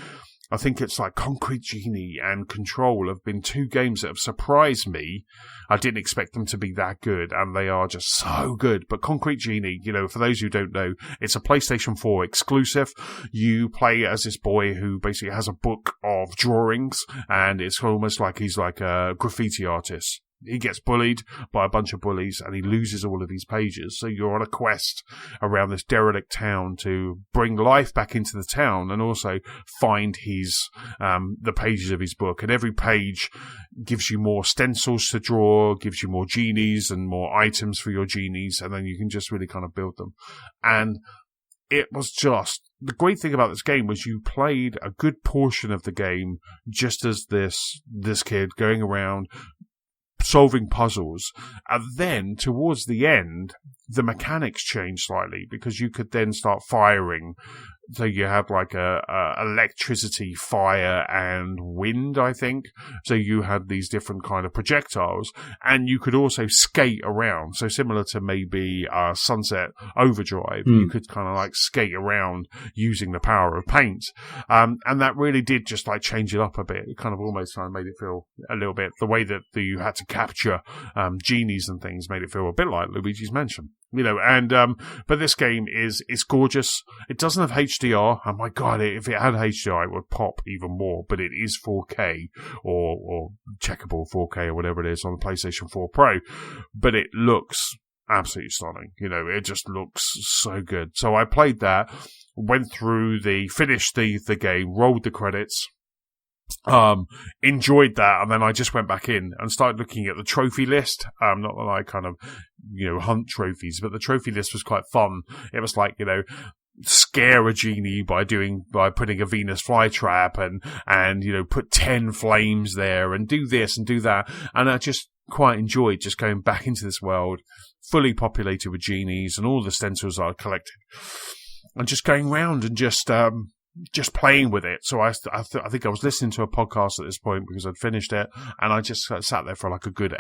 I think it's like Concrete Genie and Control have been 2 games that have surprised me. I didn't expect them to be that good, and they are just so good. But Concrete Genie, for those who don't know, it's a PlayStation 4 exclusive. You play as this boy who basically has a book of drawings, and it's almost like he's like a graffiti artist. He gets bullied by a bunch of bullies and he loses all of these pages. So you're on a quest around this derelict town to bring life back into the town and also find the pages of his book. And every page gives you more stencils to draw, gives you more genies and more items for your genies. And then you can just really kind of build them. And it was just, the great thing about this game was you played a good portion of the game just as this kid going around solving puzzles, and then towards the end the mechanics changed slightly because you could then start firing. So you have like a electricity, fire, and wind, I think. So you had these different kind of projectiles, and you could also skate around. So similar to maybe Sunset Overdrive, you could kind of like skate around using the power of paint. And that really did just like change it up a bit. It kind of almost kind of made it feel a little bit, the way that you had to capture genies and things made it feel a bit like Luigi's Mansion. But this game it's gorgeous. It doesn't have HDR. Oh my God, if it had HDR, it would pop even more. But it is 4K or checkable 4K or whatever it is on the PlayStation 4 Pro. But it looks absolutely stunning. It just looks so good. So I played that, went through finished the game, rolled the credits. Enjoyed that, and then I just went back in and started looking at the trophy list. Not that I kind of, hunt trophies, but the trophy list was quite fun. It was like, scare a genie by putting a Venus flytrap and put 10 flames there and do this and do that. And I just quite enjoyed just going back into this world, fully populated with genies and all the stencils I collected, and just going around and just playing with it. So I think I was listening to a podcast at this point because I'd finished it, and I just sat there for like a good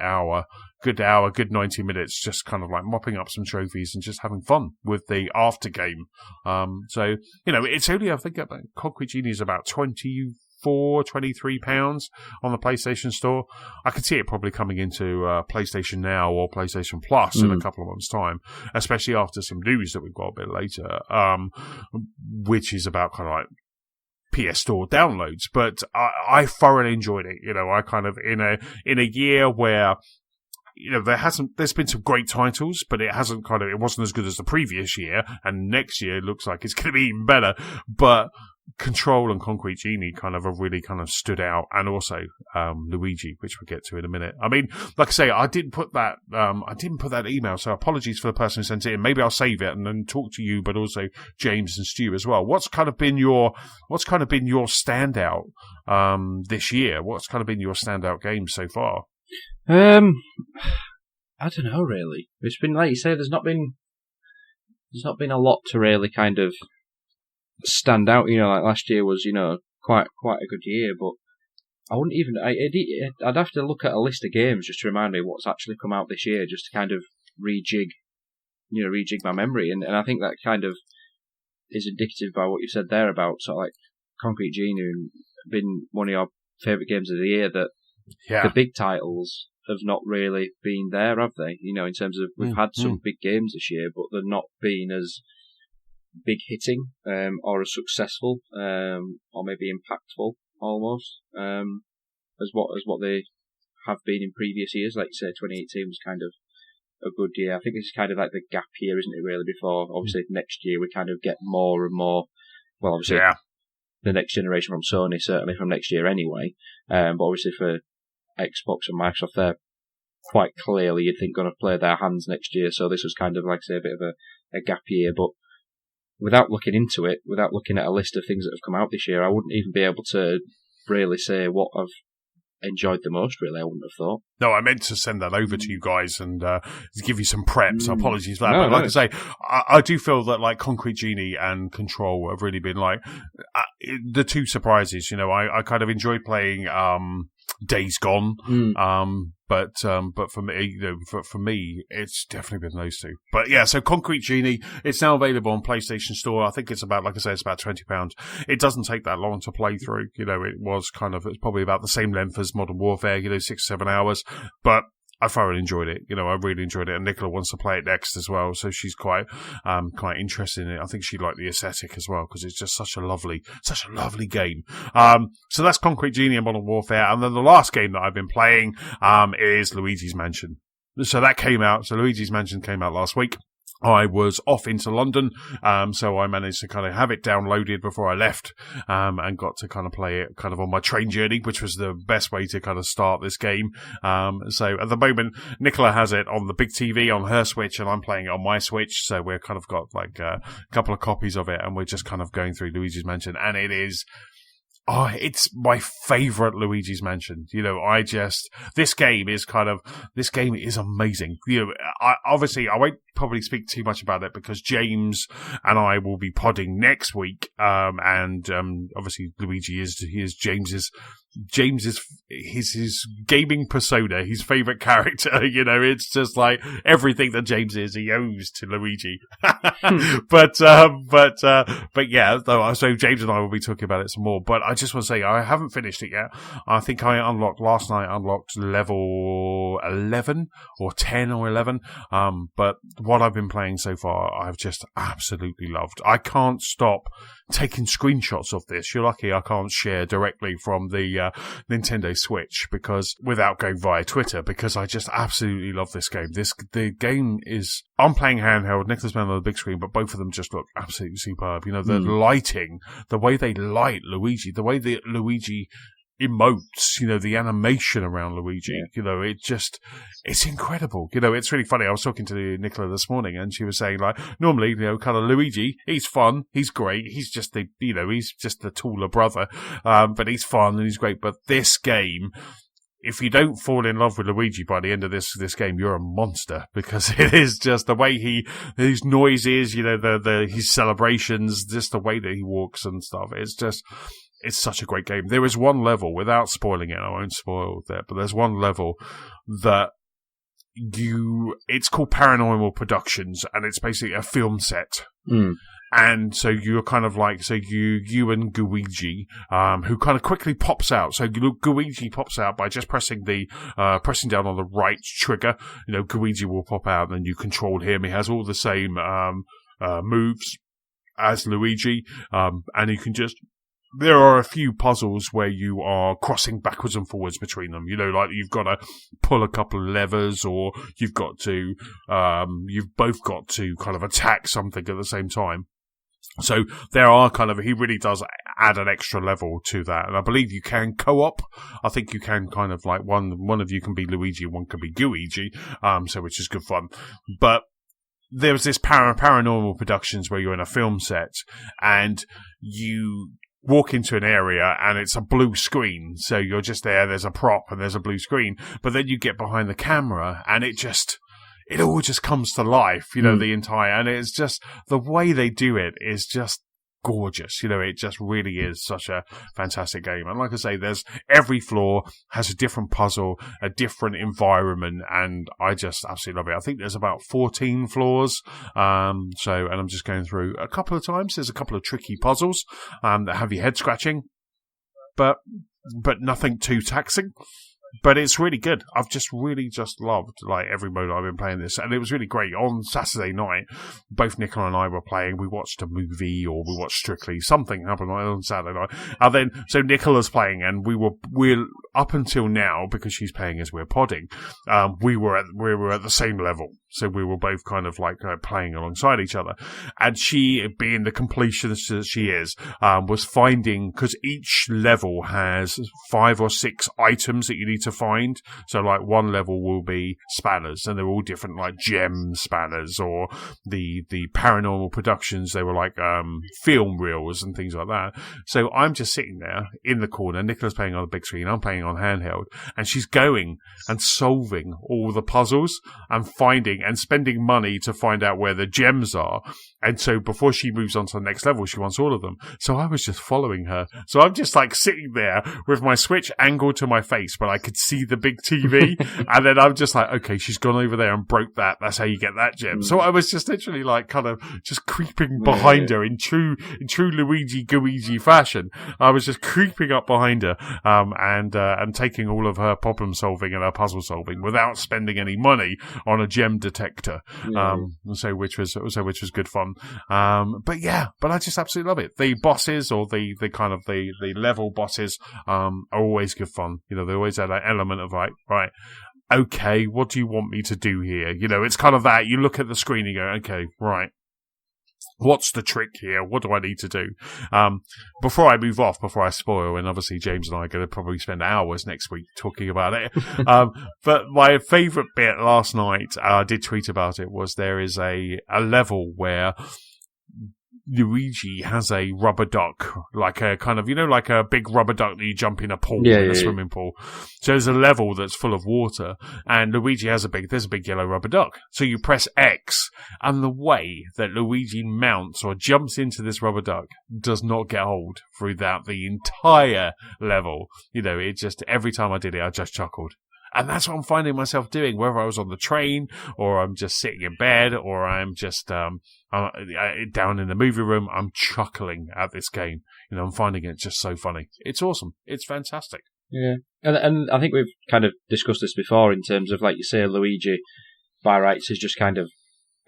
90 minutes, just kind of like mopping up some trophies and just having fun with the after game. So it's only, I think Concrete Genie is about £23 on the PlayStation Store. I could see it probably coming into PlayStation Now or PlayStation Plus in a couple of months' time, especially after some news that we've got a bit later, which is about kind of like PS Store downloads. But I thoroughly enjoyed it. I kind of in a year where there's been some great titles, but it wasn't as good as the previous year, and next year it looks like it's going to be even better. But Control and Concrete Genie kind of have really kind of stood out, and also Luigi, which we'll get to in a minute. I mean, like I say, I didn't put that email, so apologies for the person who sent it in. Maybe I'll save it and then talk to you, but also James and Stu as well. What's kind of been your standout this year? What's kind of been your standout game so far? I don't know, really. It's been, like you say, there's not been there's not been a lot to really kind of stand out. Like last year was, quite a good year, but I wouldn't even. I'd have to look at a list of games just to remind me what's actually come out this year, just to kind of rejig my memory, and I think that kind of is indicative by what you said there about sort of like Concrete Genie been one of your favourite games of the year. That the big titles have not really been there, have they? In terms of we've had some big games this year, but they're not been as big hitting or as successful or maybe impactful almost as what they have been in previous years. Like you say, 2018 was kind of a good year. I think this is kind of like the gap year, isn't it, really, before obviously next year we kind of get more and more, well, obviously the next generation from Sony, certainly from next year anyway, but obviously for Xbox and Microsoft, they're quite clearly, you'd think, going to play their hands next year, so this was kind of, like I say, a bit of a gap year, but without looking into it, without looking at a list of things that have come out this year, I wouldn't even be able to really say what I've enjoyed the most, really. I wouldn't have thought. No, I meant to send that over to you guys and give you some prep, so apologies for that. But like I say, I do feel that like Concrete Genie and Control have really been like the two surprises. I kind of enjoyed playing Days Gone, but for me, for me, it's definitely been those two. But yeah, so Concrete Genie, it's now available on PlayStation Store. I think it's about, like I say, it's about £20. It doesn't take that long to play through. It's probably about the same length as Modern Warfare, 6-7 hours, but I thoroughly enjoyed it. I really enjoyed it, and Nicola wants to play it next as well, so she's quite interested in it. I think she liked the aesthetic as well because it's just such a lovely game. So that's Concrete Genie and Modern Warfare, and then the last game that I've been playing is Luigi's Mansion. So that came out. So Luigi's Mansion came out last week. I was off into London, so I managed to kind of have it downloaded before I left, and got to kind of play it kind of on my train journey, which was the best way to kind of start this game. So at the moment, Nicola has it on the big TV on her Switch, and I'm playing it on my Switch, so we're kind of got like a couple of copies of it, and we're just kind of going through Luigi's Mansion, and it is... it's my favourite Luigi's Mansion. This game is amazing. I won't probably speak too much about it because James and I will be podding next week. And obviously Luigi is James's his gaming persona, his favourite character. It's just like everything that James is, he owes to Luigi. But yeah, so James and I will be talking about it some more. But I just want to say, I haven't finished it yet. I think last night I unlocked level 11 or 10 or 11. But what I've been playing so far, I've just absolutely loved. I can't stop taking screenshots of this. You're lucky I can't share directly from the Nintendo Switch without going via Twitter, because I just absolutely love this game. The game is, I'm playing handheld, Nicholas playing on the big screen, but both of them just look absolutely superb. The lighting, the way they light Luigi, the way that Luigi emotes, the animation around Luigi, it's incredible. It's really funny. I was talking to Nicola this morning, and she was saying, like, normally, kind of Luigi, he's fun, he's great, he's just the taller brother, but he's fun and he's great. But this game, if you don't fall in love with Luigi by the end of this game, you're a monster, because it is just the way his noises, his celebrations, just the way that he walks and stuff. It's such a great game. There is one level, without spoiling it, I won't spoil that, but there's one level that it's called Paranormal Productions, and it's basically a film set. And so you're kind of like, you and Luigi, who kind of quickly pops out. So Luigi pops out by just pressing down on the right trigger. Luigi will pop out, and you control him. He has all the same, moves as Luigi, and you can just... There are a few puzzles where you are crossing backwards and forwards between them. Like you've got to pull a couple of levers, or you've both got to kind of attack something at the same time. So there are he really does add an extra level to that. And I believe you can co-op. I think you can kind of like one of you can be Luigi and one can be Luigi. So which is good fun. But there was this Paranormal Productions where you're in a film set and you walk into an area and it's a blue screen. So you're just there's a prop and there's a blue screen. But then you get behind the camera and it it all just comes to life, the entire, and it's just, the way they do it is just gorgeous. It just really is such a fantastic game. And like I say, every floor has a different puzzle, a different environment, and I just absolutely love it. I think there's about 14 floors. And I'm just going through a couple of times. There's a couple of tricky puzzles, that have your head scratching, but nothing too taxing. But it's really good. I've just really just loved every mode I've been playing this, and it was really great. On Saturday night, both Nicola and I were playing. We watched a movie, or we watched Strictly. Something happened on Saturday night, and then so Nicola's playing, and we're up until now, because she's playing as we're podding. We were at the same level, so we were both kind of playing alongside each other. And she, being the completionist that she is, was finding, because each level has 5 or 6 items that you need to find. So one level will be spanners, and they're all different, gem spanners, or the paranormal productions, they were film reels and things like that. So I'm just sitting there in the corner, Nicola's playing on the big screen, I'm playing on handheld, and she's going and solving all the puzzles and finding and spending money to find out where the gems are. And so before she moves on to the next level, she wants all of them. So I was just following her. So I'm just sitting there with my Switch angled to my face, but I could see the big TV. And then I'm just okay, she's gone over there and broke that. That's how you get that gem. So I was just literally kind of just creeping behind her in true Luigi Gooigi fashion. I was just creeping up behind her, and taking all of her problem solving and her puzzle solving without spending any money on a gem detector. Which was good fun. But I just absolutely love it. The bosses, or the kind of the level bosses, are always good fun. They always add that element of right, okay, what do you want me to do here? It's kind of that. You look at the screen and you go, okay, right, what's the trick here? What do I need to do? Before I move off, before I spoil, and obviously James and I are going to probably spend hours next week talking about it. But my favourite bit last night, I did tweet about it, was there is a level where Luigi has a rubber duck, like a kind of, like a big rubber duck that you jump in a pool, in a swimming pool. So there's a level that's full of water, and Luigi has there's a big yellow rubber duck. So you press X, and the way that Luigi mounts or jumps into this rubber duck does not get old throughout the entire level. It just, every time I did it, I just chuckled. And that's what I'm finding myself doing, whether I was on the train, or I'm just sitting in bed, or I'm just down in the movie room. I'm chuckling at this game. I'm finding it just so funny. It's awesome. It's fantastic. Yeah, and I think we've kind of discussed this before in terms of, like you say, Luigi, by rights, is just kind of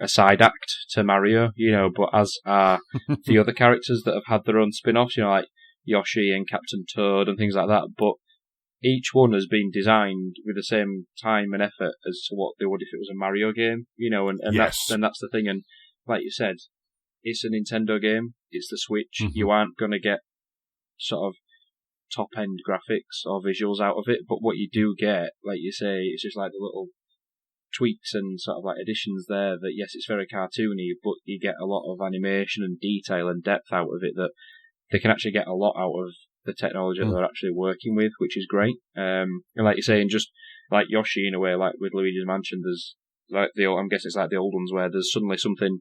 a side act to Mario, but as are the other characters that have had their own spin-offs, like Yoshi and Captain Toad and things like that, but each one has been designed with the same time and effort as to what they would if it was a Mario game, and yes. that's the thing. And like you said, it's a Nintendo game. It's the Switch. Mm-hmm. You aren't going to get sort of top-end graphics or visuals out of it, but what you do get, like you say, it's just the little tweaks and sort of additions there that, yes, it's very cartoony, but you get a lot of animation and detail and depth out of it that they can actually get a lot out of the technology that they're actually working with, which is great. And like you say, and just like Yoshi in a way, like with Luigi's Mansion, there's I'm guessing it's like the old ones where there's suddenly something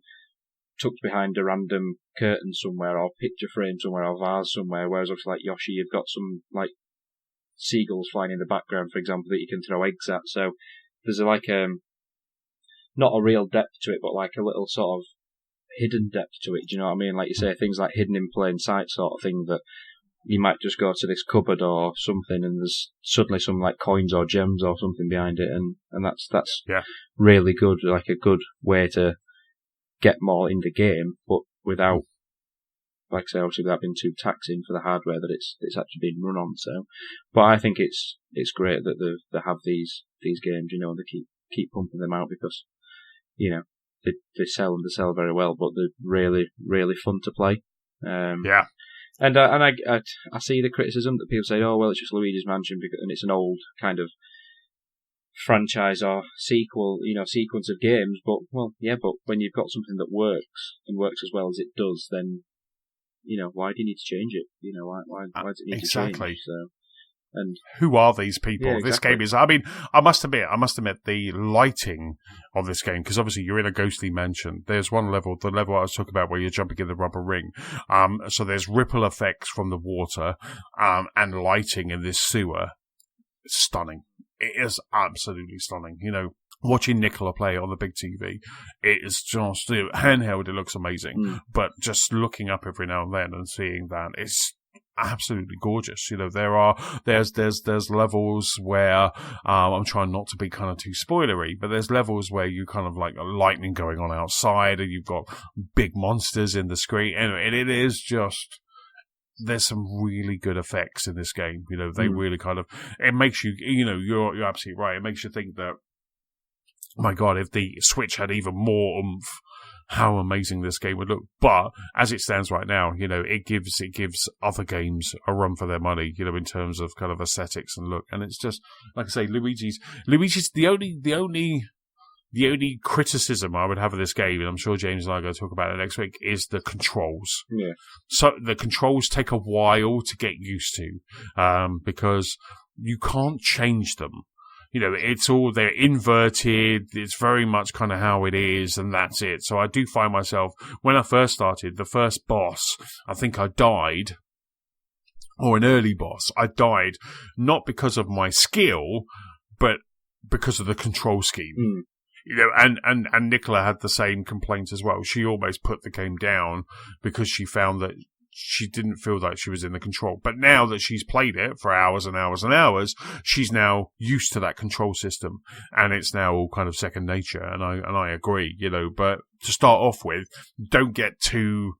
tucked behind a random curtain somewhere, or picture frame somewhere, or vase somewhere, whereas obviously like Yoshi, you've got some seagulls flying in the background, for example, that you can throw eggs at. So there's not a real depth to it, but a little sort of hidden depth to it. Do you know what I mean? Like you say, things like hidden in plain sight sort of thing, that you might just go to this cupboard or something, and there's suddenly some coins or gems or something behind it, and that's really good, a good way to get more in the game, but without, like I say, obviously without being too taxing for the hardware that it's actually being run on. So, but I think it's great that they have these games, and they keep pumping them out, because they sell very well, but they're really, really fun to play. And I see the criticism that people say, oh, well, it's just Luigi's Mansion, and it's an old kind of franchise or sequence of games. But, well, yeah, but when you've got something that works, and works as well as it does, then, why do you need to change it? Why does it need to change? So, And who are these people? Yeah, exactly. This game is, I mean, I must admit, the lighting of this game, because obviously you're in a ghostly mansion. There's one level, the level I was talking about where you're jumping in the rubber ring. So there's ripple effects from the water, and lighting in this sewer. It's stunning. It is absolutely stunning. You know, watching Nicola play on the big TV, it is just, handheld, it looks amazing. But just looking up every now and then and seeing that, it's absolutely gorgeous. You know, there's levels where, I'm trying not to be kind of too spoilery, but there's levels where you kind of like lightning going on outside and you've got big monsters in the screen. Anyway, and it is just, there's some really good effects in this game. You know, they really kind of, it makes you, you know, you're absolutely right. It makes you think that, my God, if the Switch had even more oomph, how amazing this game would look. But as it stands right now, you know, it gives other games a run for their money, you know, in terms of kind of aesthetics and look. And it's just, like I say, Luigi's the only criticism I would have of this game, and I'm sure James and I are going to talk about it next week, is the controls. Yeah. So the controls take a while to get used to, because you can't change them. You know, they're inverted, it's very much kind of how it is, and that's it. So I do find myself, when I first started, the first boss, I think I died, or an early boss, I died, not because of my skill, but because of the control scheme. You know, and Nicola had the same complaints as well. She almost put the game down because she found that she didn't feel like she was in the control. But now that she's played it for hours and hours and hours, she's now used to that control system, and it's now all kind of second nature. And I agree, you know. But to start off with, don't get too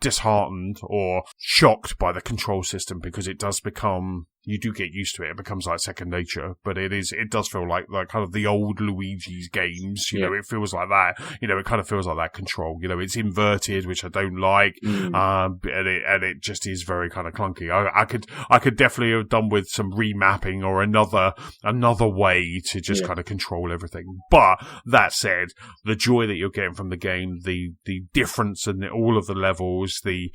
disheartened or shocked by the control system, because it does become, you do get used to it. It becomes like second nature, but it does feel like kind of the old Luigi's games. You know, it feels like that. You know, it kind of feels like that control. You know, it's inverted, which I don't like. And it just is very kind of clunky. I could definitely have done with some remapping or another way to just kind of control everything. But that said, the joy that you're getting from the game, the difference in all of the levels, the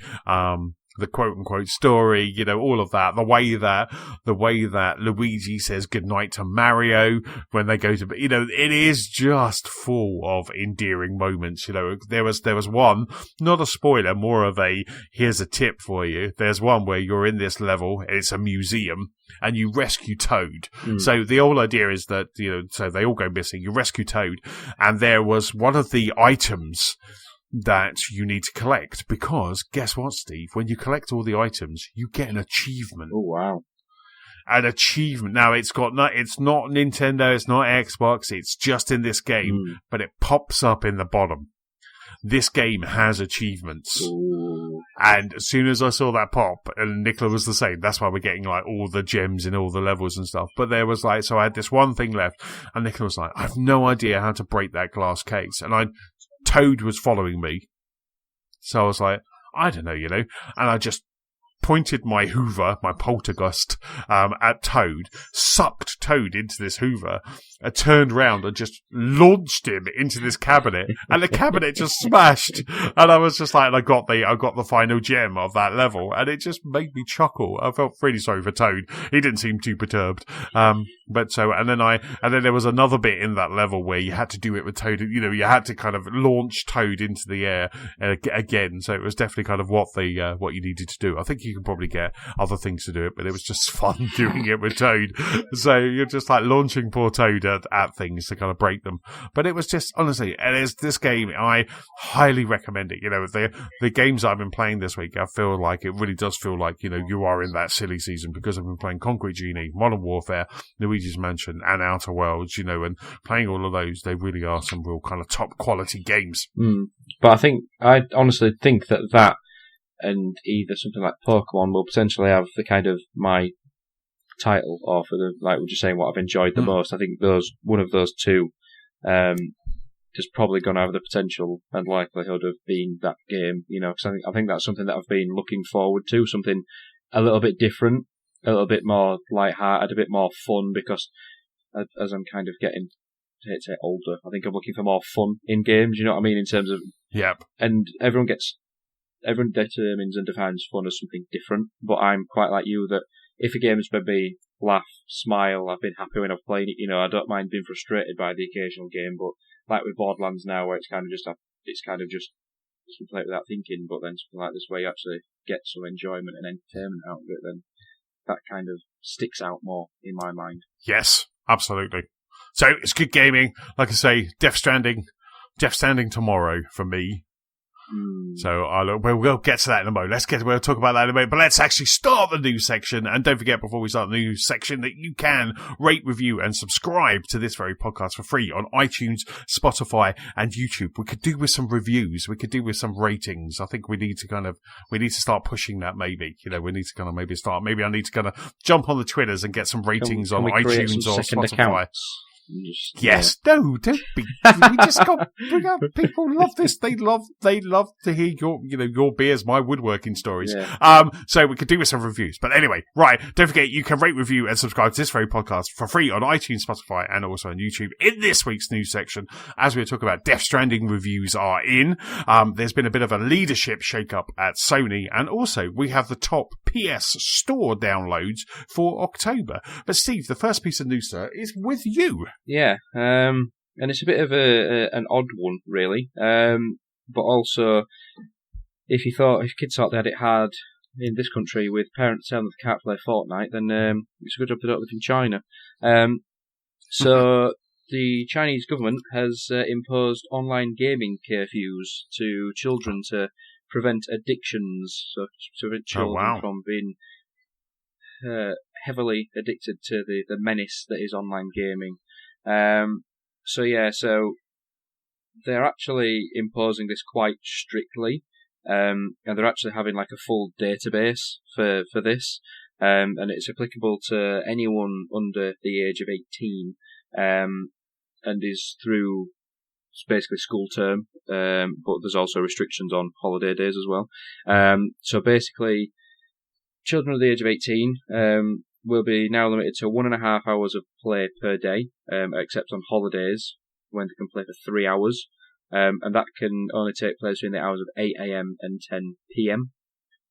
quote unquote story, you know, all of that, the way that Luigi says goodnight to Mario when they go to, you know, it is just full of endearing moments. You know, there was one, not a spoiler, more of a, here's a tip for you. There's one where you're in this level, it's a museum, and you rescue Toad. So the whole idea is that, you know, so they all go missing, you rescue Toad, and there was one of the items that you need to collect, because guess what, Steve? When you collect all the items, you get an achievement. Oh, wow. An achievement. Now, it's not Nintendo, it's not Xbox, it's just in this game, but it pops up in the bottom. This game has achievements. Ooh. And as soon as I saw that pop, and Nicola was the same, that's why we're getting like all the gems in all the levels and stuff. But there was like, so I had this one thing left, and Nicola was like, I have no idea how to break that glass case. And Toad was following me. So I was like, I don't know, you know. And I just pointed my Hoover, my poltergeist, at Toad, sucked Toad into this Hoover, turned round and just launched him into this cabinet, and the cabinet just smashed. And I was just like, and I got the final gem of that level, and it just made me chuckle. I felt really sorry for Toad. He didn't seem too perturbed. And then there was another bit in that level where you had to do it with Toad. You know, you had to kind of launch Toad into the air again. So it was definitely kind of what you needed to do. I think you can probably get other things to do it, but it was just fun doing it with Toad. So you're just like launching poor Toad at things to kind of break them. But it was just, honestly, and it's this game, I highly recommend it. You know, the games I've been playing this week, I feel like it really does feel like, you know, you are in that silly season, because I've been playing Concrete Genie, Modern Warfare, Luigi's Mansion, and Outer Worlds, you know, and playing all of those, they really are some real kind of top quality games. But I honestly think that and either something like Pokemon will potentially have the kind of my title, or for the, like we're just saying, what I've enjoyed the most. I think one of those two is probably going to have the potential and likelihood of being that game, you know, because I think that's something that I've been looking forward to, something a little bit different, a little bit more lighthearted, a bit more fun, because as I'm kind of getting, I hate to say older, I think I'm looking for more fun in games, you know what I mean, in terms of, and everyone determines and defines fun as something different, but I'm quite like you, that if a game's made me laugh, smile, I've been happy when I've played it. I don't mind being frustrated by the occasional game, but like with Borderlands now, where it's kind of just you can play it without thinking, but then something like this where you actually get some enjoyment and entertainment out of it, then that kind of sticks out more in my mind. Yes, absolutely. So it's good gaming. Like I say, Death Stranding tomorrow for me. So we'll get to that in a moment. We'll talk about that in a moment. But let's actually start the news section. And don't forget, before we start the news section, that you can rate, review, and subscribe to this very podcast for free on iTunes, Spotify, and YouTube. We could do with some reviews. We could do with some ratings. I think we need to start pushing that. Maybe we need to maybe I need to jump on the Twitters and get some ratings on iTunes or Spotify. Accounts? Yes, no, don't be. We just got bring up. People love this. They love to hear your beers, my woodworking stories. Yeah. So we could do with some reviews. But anyway, right. Don't forget, you can rate, review, and subscribe to this very podcast for free on iTunes, Spotify, and also on YouTube. In this week's news section, as we were talking about, Death Stranding reviews are in. There's been a bit of a leadership shake-up at Sony, and also we have the top PS Store downloads for October. But Steve, the first piece of news, sir, is with you. Yeah, and it's a bit of an odd one, really. But also, if kids thought they had it hard in this country with parents telling them they can't play Fortnite, then it's a good job they don't live in China. So the Chinese government has imposed online gaming curfews to children to prevent addictions, so to prevent children from being heavily addicted to the menace that is online gaming. So they're actually imposing this quite strictly, and they're actually having like a full database for this, and it's applicable to anyone under the age of 18, and is through basically school term, but there's also restrictions on holiday days as well. So basically, children under the age of 18, will be now limited to 1.5 hours of play per day, except on holidays when they can play for 3 hours, and that can only take place between the hours of 8 a.m. and 10 p.m.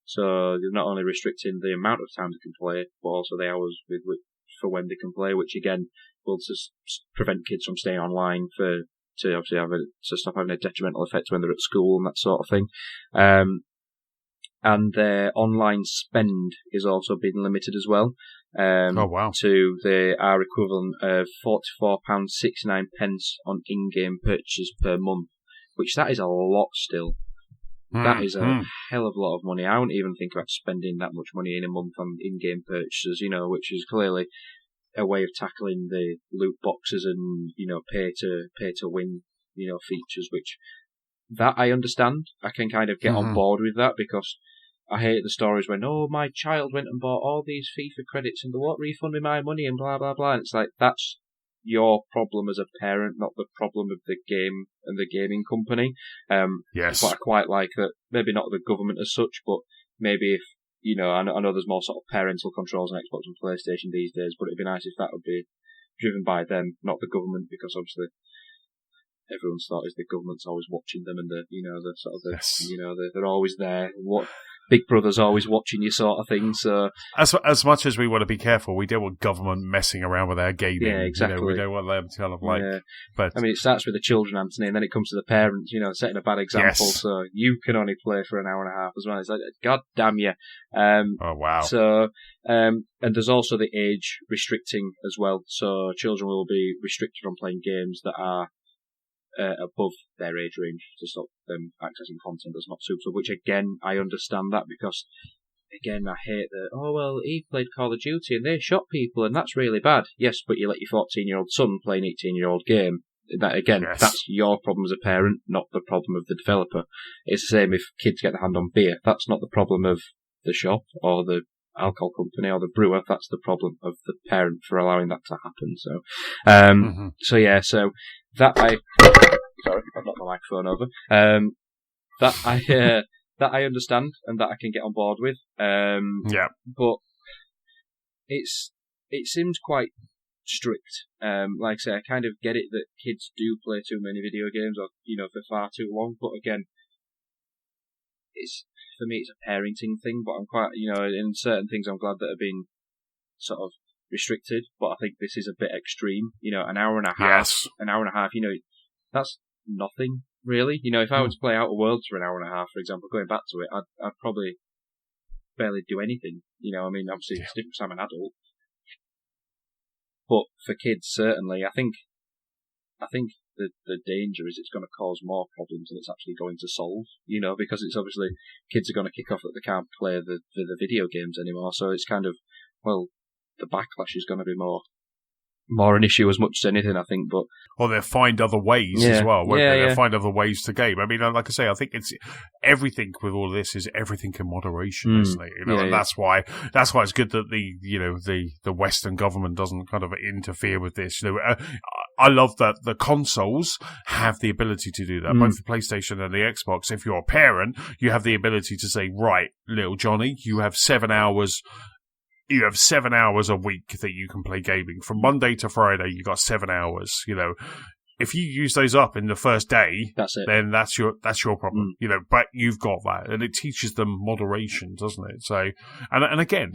So they're not only restricting the amount of time they can play, but also the hours for when they can play, which again will just prevent kids from staying online to obviously stop having a detrimental effect when they're at school and that sort of thing. And their online spend is also being limited as well. To our equivalent of £44.69 on in-game purchases per month, which that is a lot still. That is a hell of a lot of money. I wouldn't even think about spending that much money in a month on in-game purchases, which is clearly a way of tackling the loot boxes and, pay to win, features, which that I understand. I can kind of get on board with that because I hate the stories when, my child went and bought all these FIFA credits and they won't refund me my money and blah, blah, blah. And it's like, that's your problem as a parent, not the problem of the game and the gaming company. Yes. But I quite like that, maybe not the government as such, but maybe if, I know there's more sort of parental controls on Xbox and PlayStation these days, but it'd be nice if that would be driven by them, not the government, because obviously everyone's thought is the government's always watching them and they're always there. What Big Brother's always watching you, sort of thing. So as much as we want to be careful, we don't want government messing around with our gaming. Yeah, exactly. We don't want them to kind of like. Yeah. But I mean, it starts with the children, Antony, and then it comes to the parents. Setting a bad example. Yes. So you can only play for an hour and a half as well. It's like, God damn you. Oh wow. So and there's also the age restricting as well. So children will be restricted from playing games that are above their age range to stop them accessing content that's not suitable, which again, I understand that because, again, I hate that, he played Call of Duty and they shot people and that's really bad. Yes, but you let your 14-year-old son play an 18-year-old game. That, again, yes. That's your problem as a parent, not the problem of the developer. It's the same if kids get their hand on beer. That's not the problem of the shop or the alcohol company or the brewer. That's the problem of the parent for allowing that to happen. So, so that sorry, I've knocked my microphone over. That I understand and that I can get on board with. But it seems quite strict. Like I say, I kind of get it that kids do play too many video games or for far too long. But again, for me it's a parenting thing. But I'm quite in certain things I'm glad that have been sort of restricted, but I think this is a bit extreme. An hour and a half. Yes. An hour and a half. That's nothing really. If I was to play Outer Worlds for an hour and a half, for example, going back to it, I'd probably barely do anything. Obviously it's different because I'm an adult, but for kids certainly, I think the danger is it's going to cause more problems than it's actually going to solve. Because it's obviously kids are going to kick off that they can't play the video games anymore. So it's kind of, well, the backlash is going to be more an issue as much as anything, I think. But or they'll find other ways as well. They'll find other ways to game. I mean, like I say, I think it's everything with all this is everything in moderation, isn't it? And that's why it's good that the Western government doesn't kind of interfere with this. I love that the consoles have the ability to do that, both the PlayStation and the Xbox. If you're a parent, you have the ability to say, right, little Johnny, you have 7 hours. You have 7 hours a week that you can play gaming. From Monday to Friday, you got 7 hours. If you use those up in the first day, that's it. Then that's your problem. But you've got that, and it teaches them moderation, doesn't it? So, and again,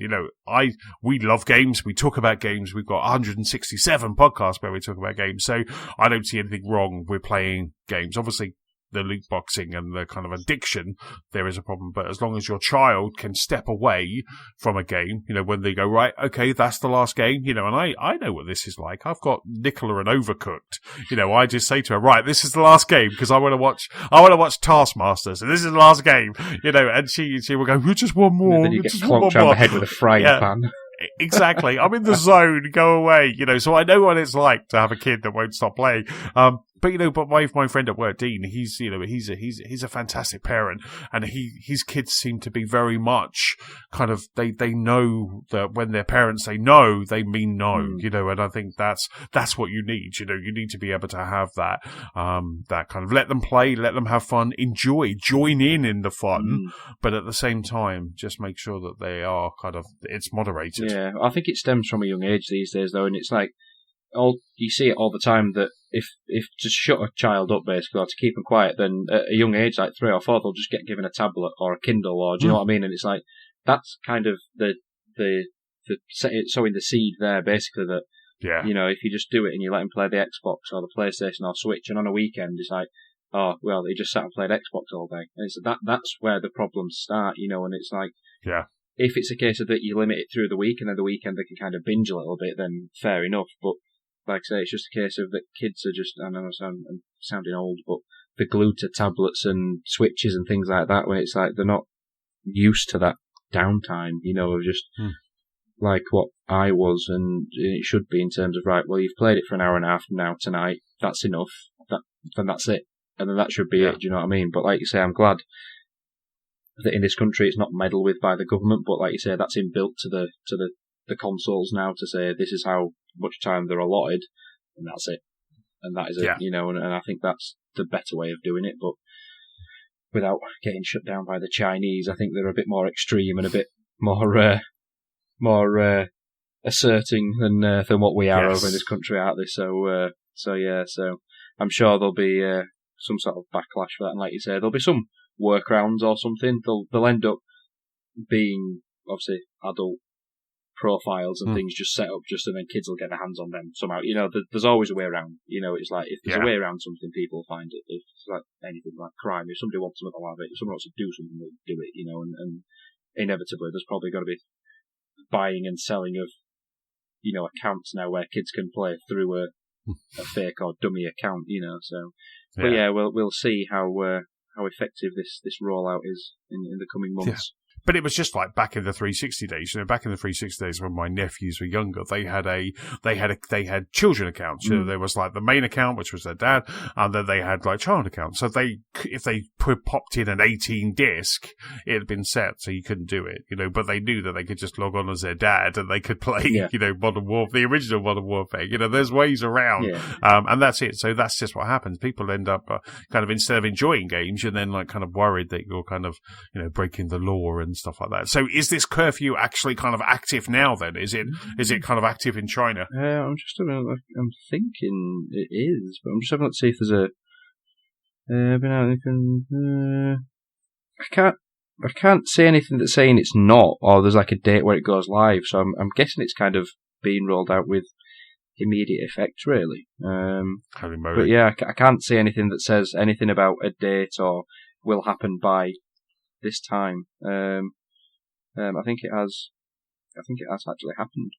we love games. We talk about games. We've got 167 podcasts where we talk about games. So I don't see anything wrong with playing games. Obviously, the loot boxing and the kind of addiction, there is a problem. But as long as your child can step away from a game, when they go, right, okay, that's the last game, and I know what this is like. I've got Nicola and Overcooked. I just say to her, right, this is the last game because I want to watch Taskmasters, and this is the last game, and she will go, just one more. And then you get clonked around the head with a frying pan. Exactly. I'm in the zone. Go away. So I know what it's like to have a kid that won't stop playing. But my friend at work, Dean, he's a fantastic parent, and his kids seem to be very much kind of they know that when their parents say no, they mean no, and I think that's what you need. You need to be able to have that kind of let them play, let them have fun, enjoy, join in the fun, but at the same time, just make sure that they are it's moderated. Yeah, I think it stems from a young age these days, though, and it's like you see it all the time that if to shut a child up basically or to keep them quiet, then at a young age like 3 or 4 they'll just get given a tablet or a Kindle, or do you know what I mean? And it's like that's kind of the sowing the seed there basically that if you just do it and you let him play the Xbox or the PlayStation or Switch, and on a weekend it's like, oh well, he just sat and played Xbox all day, and it's that's where the problems start, and it's like if it's a case of that you limit it through the week and then the weekend they can kind of binge a little bit, then fair enough. But like I say, it's just a case of that kids are just, I know I'm sounding old, but they're glued to tablets and Switches and things like that when it's like they're not used to that downtime, of just like what I was, and it should be in terms of, right, well, you've played it for an hour and a half now tonight, that's enough, then that's it. And then that should be it, do you know what I mean? But like you say, I'm glad that in this country it's not meddled with by the government, but like you say, that's inbuilt to the consoles now to say this is how much time they're allotted, and that's it, and that is it, and I think that's the better way of doing it, but without getting shut down by the Chinese. I think they're a bit more extreme and a bit more asserting than what we are over in this country, aren't they? So I'm sure there'll be some sort of backlash for that, and like you say, there'll be some workarounds or something. They'll end up being obviously adult profiles and things just set up and then kids will get their hands on them somehow. There's always a way around. It's like if there's a way around something, people find it. If it's like anything like crime, if somebody wants something, they'll have it. If someone wants to do something, they'll do it. And inevitably there's probably got to be buying and selling of accounts now where kids can play through a fake or dummy account. But we'll see how effective this rollout is in the coming months. But it was just like back in the 360 days. Back in the 360 days when my nephews were younger, they had children accounts. There was like the main account, which was their dad, and then they had like child accounts. So if they popped in an 18 disc, it had been set, so you couldn't do it. But they knew that they could just log on as their dad and they could play, Modern Warfare, the original Modern Warfare. there's ways around, and that's it. So that's just what happens. People end up kind of, instead of enjoying games, you're then like kind of worried that you're kind of breaking the law and stuff like that. So is this curfew actually kind of active now then? Is it kind of active in China? I'm thinking it is, but I'm just having to see if there's a I can't I can't see anything that's saying it's not, or there's like a date where it goes live. So I'm guessing it's kind of being rolled out with immediate effect, really. But yeah, I can't see anything that says anything about a date or will happen by this time. I think it has. I think it has actually happened.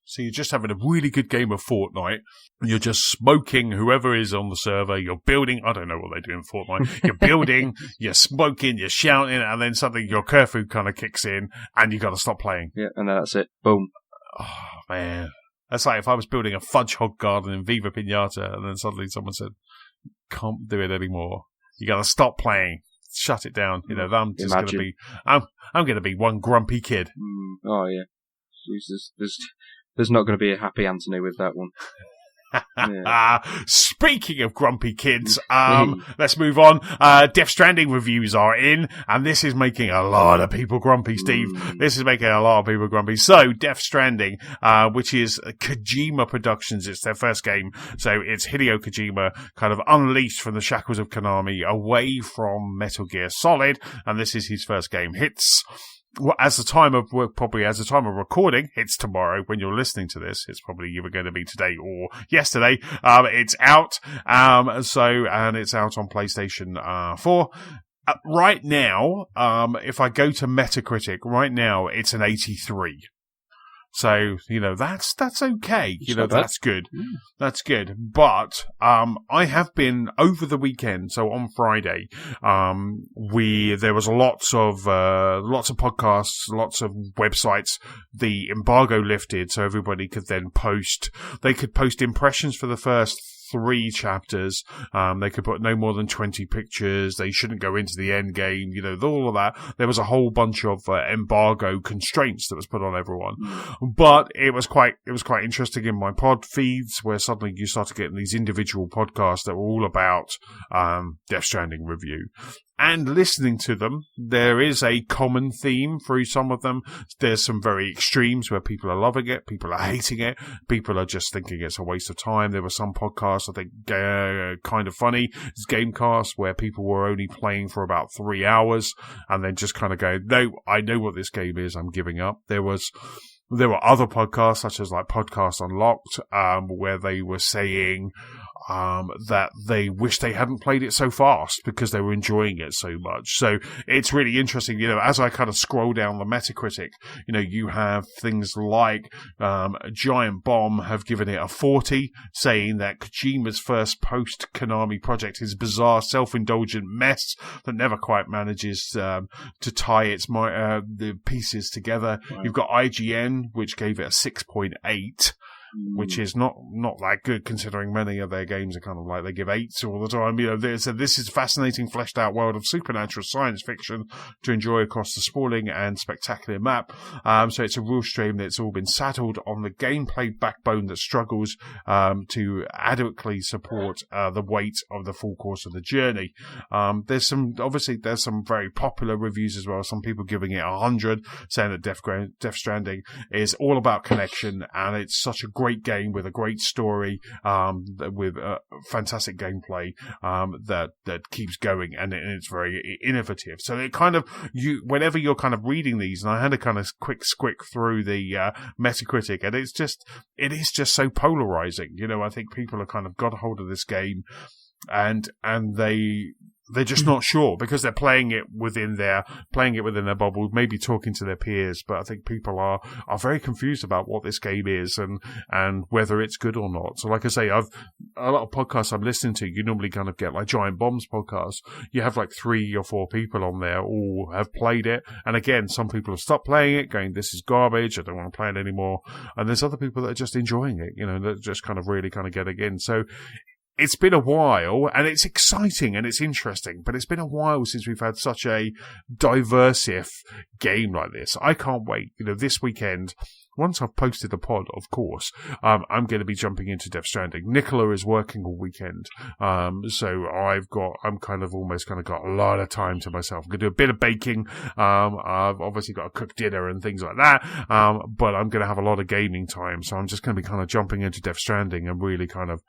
So you're just having a really good game of Fortnite, and you're just smoking whoever is on the server, you're building, I don't know what they do in Fortnite, you're building, you're smoking, you're shouting, and then suddenly your curfew kind of kicks in, and you got to stop playing. Yeah, and then that's it. Boom. Oh, man. That's like if I was building a fudge hog garden in Viva Pinata, and then suddenly someone said, can't do it anymore. You got to stop playing. Shut it down. You know, I'm just going to be, I'm going to be one grumpy kid. Oh, yeah. Jesus, there's not going to be a happy Antony with that one. Yeah. Speaking of grumpy kids, let's move on. Death Stranding reviews are in, and this is making a lot of people grumpy, Steve. This is making a lot of people grumpy. So, Death Stranding, which is Kojima Productions, it's their first game. So, it's Hideo Kojima kind of unleashed from the shackles of Konami away from Metal Gear Solid, and this is his first game. As the time of recording, it's tomorrow when you're listening to this. It's probably either going to be today or yesterday. It's out. And it's out on PlayStation 4. Right now, if I go to Metacritic, right now, it's an 83. So, that's okay. That's good. That's good. But, I have been over the weekend, so on Friday, there was lots of podcasts, lots of websites. The embargo lifted, so everybody could then post impressions for the first 3 chapters. They could put no more than 20 pictures. They shouldn't go into the end game. All of that. There was a whole bunch of embargo constraints that was put on everyone. But it was quite interesting in my pod feeds where suddenly you started getting these individual podcasts that were all about Death Stranding review. And listening to them, there is a common theme through some of them. There's some very extremes where people are loving it, people are hating it, people are just thinking it's a waste of time. There were some podcasts, I think, kind of funny, it's Gamecast, where people were only playing for about 3 hours and then just kind of go, no, I know what this game is, I'm giving up. There were other podcasts, such as like Podcast Unlocked, where they were saying that they wish they hadn't played it so fast because they were enjoying it so much. So it's really interesting, as I kind of scroll down the Metacritic, you have things like Giant Bomb have given it a 40, saying that Kojima's first post-Konami project is a bizarre, self-indulgent mess that never quite manages to tie the pieces together. Right. You've got IGN, which gave it a 6.8. Which is not that good considering many of their games are kind of like they give 8s all the time. This is a fascinating fleshed out world of supernatural science fiction to enjoy across the sprawling and spectacular map. So it's a real shame that it's all been saddled on the gameplay backbone that struggles to adequately support the weight of the full course of the journey. There's some very popular reviews as well. Some people giving it 100, saying that Death Stranding is all about connection, and it's such a great game with a great story, with fantastic gameplay that keeps going, and it's very innovative. So it kind of whenever you're kind of reading these, and I had a kind of quick squick through the Metacritic, and it is just so polarizing. I think people have kind of got a hold of this game, and they're just not sure because they're playing it within their bubble, maybe talking to their peers. But I think people are very confused about what this game is and whether it's good or not. So like I say, a lot of podcasts I'm listening to, you normally kind of get like Giant Bomb's podcast. You have like 3 or 4 people on there all have played it. And again, some people have stopped playing it, going, this is garbage, I don't want to play it anymore. And there's other people that are just enjoying it, that just kind of really kind of getting in. So it's been a while, and it's exciting and it's interesting, but it's been a while since we've had such a diverse game like this. I can't wait. This weekend, once I've posted the pod, of course, I'm going to be jumping into Death Stranding. Nicola is working all weekend, so I'm kind of almost kind of got a lot of time to myself. I'm going to do a bit of baking. I've obviously got to cook dinner and things like that, but I'm going to have a lot of gaming time, so I'm just going to be kind of jumping into Death Stranding and really kind of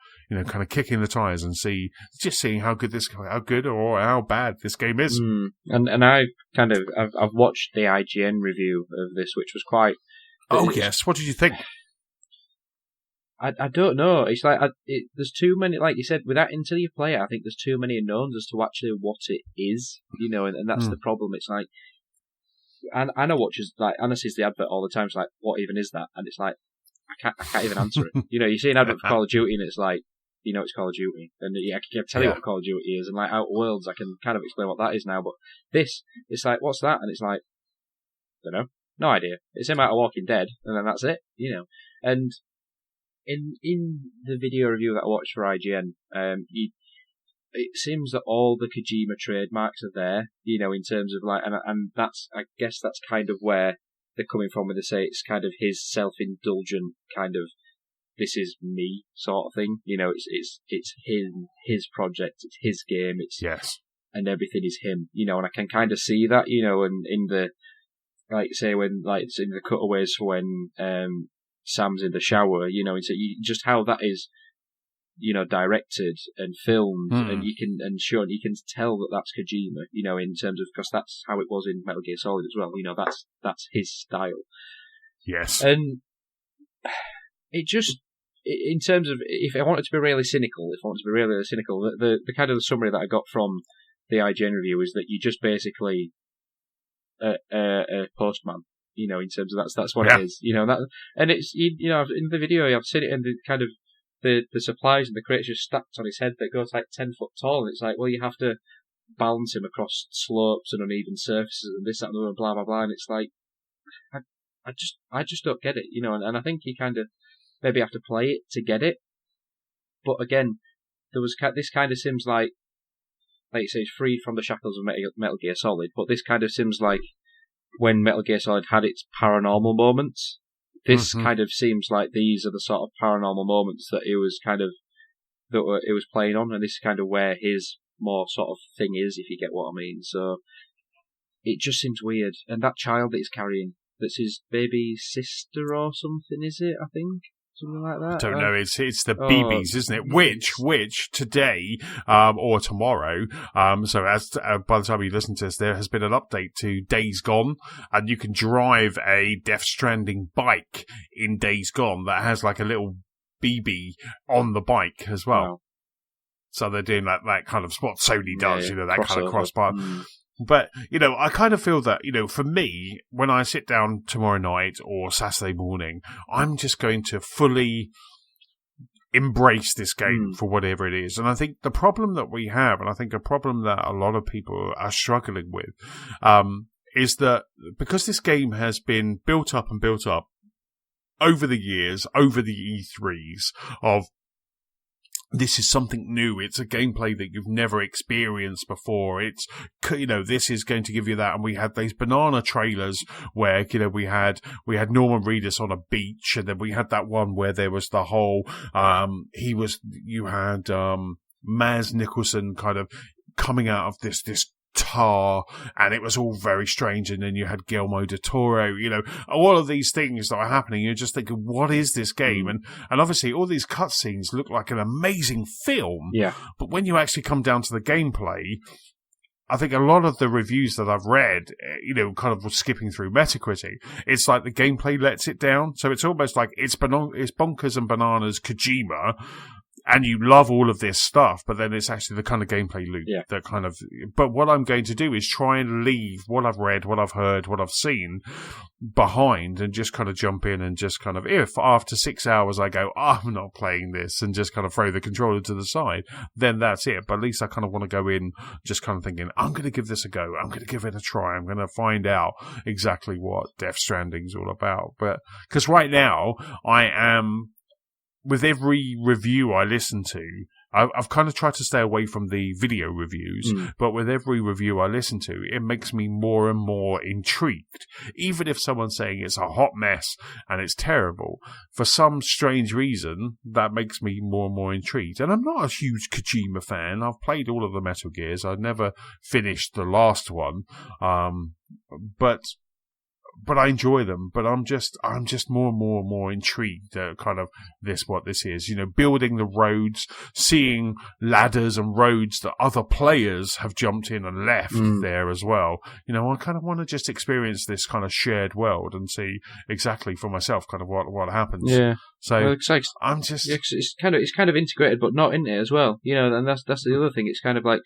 kicking the tires and seeing how good or how bad this game is. And I've watched the IGN review of this, which was quite. Oh yes, what did you think? I don't know. It's like there's too many, like you said, until you play it. I think there's too many unknowns as to actually what it is, and that's the problem. It's like, and I know watchers like Anna sees the advert all the time. It's like, what even is that? And it's like, I can't even answer it. You see an advert for Call of Duty, and it's like, it's Call of Duty, and I can tell you what Call of Duty is, and like Outer Worlds, I can kind of explain what that is now. But this, it's like, what's that? And it's like, don't know, no idea. It's him out of Walking Dead, and then that's it, And in the video review that I watched for IGN, it seems that all the Kojima trademarks are there, in terms of like, and that's, I guess that's kind of where they're coming from when they say it's kind of his self-indulgent kind of, this is me sort of thing. It's his project, it's his game, and everything is him. And I can kind of see that, and in the, like say when like it's in the cutaways for when Sam's in the shower, and so just how that is, directed and filmed, and you can tell that that's Kojima, in terms of, because that's how it was in Metal Gear Solid as well. That's his style. Yes, and it just, in terms of, if I wanted to be really cynical, the kind of the summary that I got from the IGN review is that you just basically a postman, in terms of that's what it is, that, and it's, in the video I've seen it, and the kind of the supplies and the crates just stacked on his head that goes like 10 foot tall, and it's like, well, you have to balance him across slopes and uneven surfaces and this, that, and the other, blah blah blah, and it's like, I just don't get it, and I think you kind of maybe have to play it to get it. But again, this kind of seems like you say, it's freed from the shackles of Metal Gear Solid, but this kind of seems like when Metal Gear Solid had its paranormal moments, this kind of seems like these are the sort of paranormal moments that it was playing on, and this is kind of where his more sort of thing is, if you get what I mean. So it just seems weird. And that child that he's carrying, that's his baby sister or something, is it? I think. Something like that. I don't know. It's the BBs, isn't it? Which today or tomorrow. So as by the time you listen to this, there has been an update to Days Gone, and you can drive a Death Stranding bike in Days Gone that has like a little BB on the bike as well. Wow. So they're doing that kind of what Sony does, that kind of crossbar. But, I kind of feel that, for me, when I sit down tomorrow night or Saturday morning, I'm just going to fully embrace this game for whatever it is. And I think the problem that we have, and I think a problem that a lot of people are struggling with, is that because this game has been built up over the years, over the E3s of, this is something new. It's a gameplay that you've never experienced before. It's, this is going to give you that. And we had these banana trailers where, we had Norman Reedus on a beach, and then we had that one where there was the whole, you had, Maz Nicholson kind of coming out of this tar, and it was all very strange. And then you had Guillermo del Toro, all of these things that are happening. You're just thinking, what is this game? And obviously all these cutscenes look like an amazing film. Yeah. But when you actually come down to the gameplay, I think a lot of the reviews that I've read, kind of skipping through Metacritic, it's like the gameplay lets it down. So it's almost like it's bonkers and bananas Kojima, and you love all of this stuff, but then it's actually the kind of gameplay loop that kind of... But what I'm going to do is try and leave what I've read, what I've heard, what I've seen behind, and just kind of jump in and just kind of, if after 6 hours I go, I'm not playing this, and just kind of throw the controller to the side, then that's it. But at least I kind of want to go in just kind of thinking, I'm going to give this a go. I'm going to give it a try. I'm going to find out exactly what Death Stranding's all about. But because right now, I am with every review I listen to, I've kind of tried to stay away from the video reviews, but with every review I listen to, it makes me more and more intrigued. Even if someone's saying it's a hot mess and it's terrible, for some strange reason, that makes me more and more intrigued. And I'm not a huge Kojima fan. I've played all of the Metal Gears. I've never finished the last one. But I enjoy them, but I'm just more and more and more intrigued at kind of what this is, building the roads, seeing ladders and roads that other players have jumped in and left there as well. I kind of want to just experience this kind of shared world and see exactly for myself kind of what happens. Yeah. So well, it's like, I'm just, it's kind of integrated, but not in it as well. And that's the other thing. It's kind of like